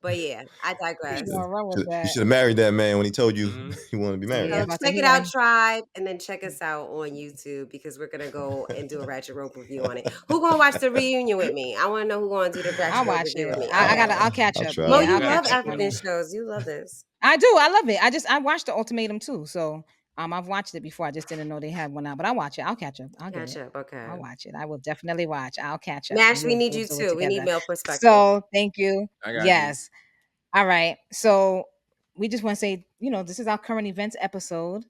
But yeah, I digress. You should have married that man when he told you he wanted to be married. So check it out, Tribe, and then check us out on YouTube because we're gonna go and do a Ratchet Rope review on it. Who gonna watch the reunion with me? I want to know who gonna do the Ratchet Rope review with me. I'll catch up. Mo, Yeah, you I'll love catch up. African shows. You love this. I do. I love it. I watched the Ultimatum too. So I've watched it before. I just didn't know they had one out. But I'll watch it. I'll catch up. I'll catch up. Okay. I'll watch it. I will definitely watch. I'll catch up. Nash, we need you too. We need male perspective. So thank you. I got Yes. All right. So we just want to say, this is our current events episode.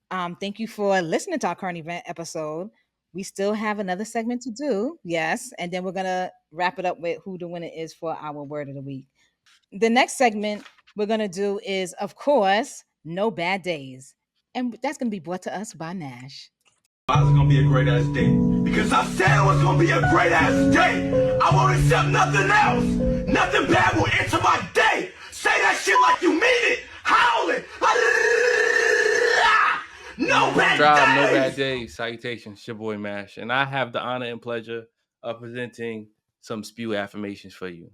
Thank you for listening to our current event episode. We still have another segment to do. Yes. And then we're going to wrap it up with who the winner is for our word of the week. The next segment we're going to do is, of course, No Bad Days. And that's going to be brought to us by Nash. Why is it gonna be a great ass day? Because I said it was gonna be a great ass day. I won't accept nothing else. Nothing bad will enter my day. Say that shit like you mean it. Howl it. No bad Drive, no days. bad days. Salutations, your boy Mash, and I have the honor and pleasure of presenting some spew affirmations for you.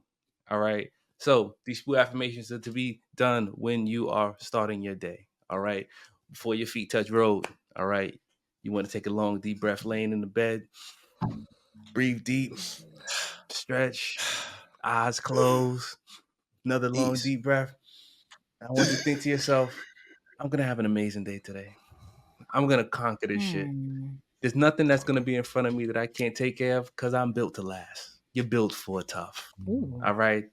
All right. So these spew affirmations are to be done when you are starting your day. All right. Before your feet touch road. All right. You want to take a long, deep breath laying in the bed. Breathe deep. Stretch. Eyes closed. Another long, deep breath. I want you to think to yourself, I'm going to have an amazing day today. I'm going to conquer this shit. There's nothing that's going to be in front of me that I can't take care of because I'm built to last. You're built for tough. All right?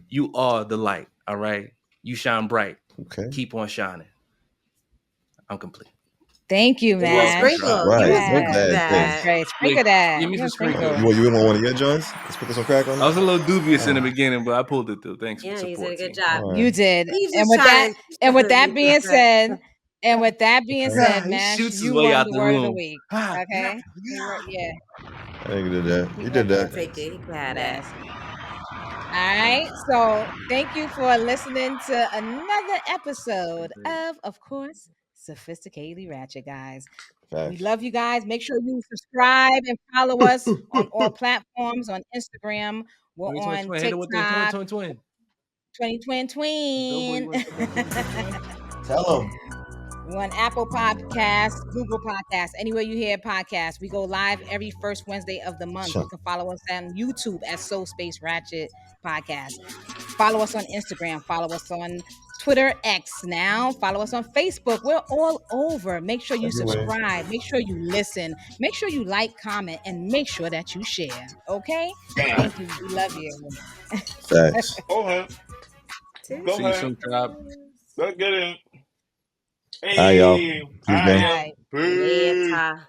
You are the light. All right? You shine bright. Okay. Keep on shining. I'm complete. Thank you, man. Sprinkle. Right. That's great. Sprinkle that. Give me some sprinkles. You want one of your joints? Let's put some crack on it. I was a little dubious in the beginning, but I pulled it through. Thanks for the support. You did a good job. You did. He's And just with that being said, Nash, shoots his you way won out the the word of the room. week. Okay. Yeah. You did that. You did that. Take it. He had it. All right. So thank you for listening to another episode of course, Sophisticatedly Ratchet, guys. We love you guys. Make sure you subscribe and follow us on all platforms. On Instagram, we're on TikTok. 2020. Tell them. We're on Apple Podcasts, Google Podcasts, anywhere you hear podcasts. We go live every first Wednesday of the month. You can follow us on YouTube at Soul Space Ratchet Podcast. Follow us on Instagram. Follow us on Twitter X now. Follow us on Facebook. We're all over. Make sure you subscribe. Make sure you listen. Make sure you like, comment, and make sure that you share. Okay? Thank you. We love you. Thanks. Go ahead. See you soon, Tribe. Let's get in. All right, y'all. All right. Later.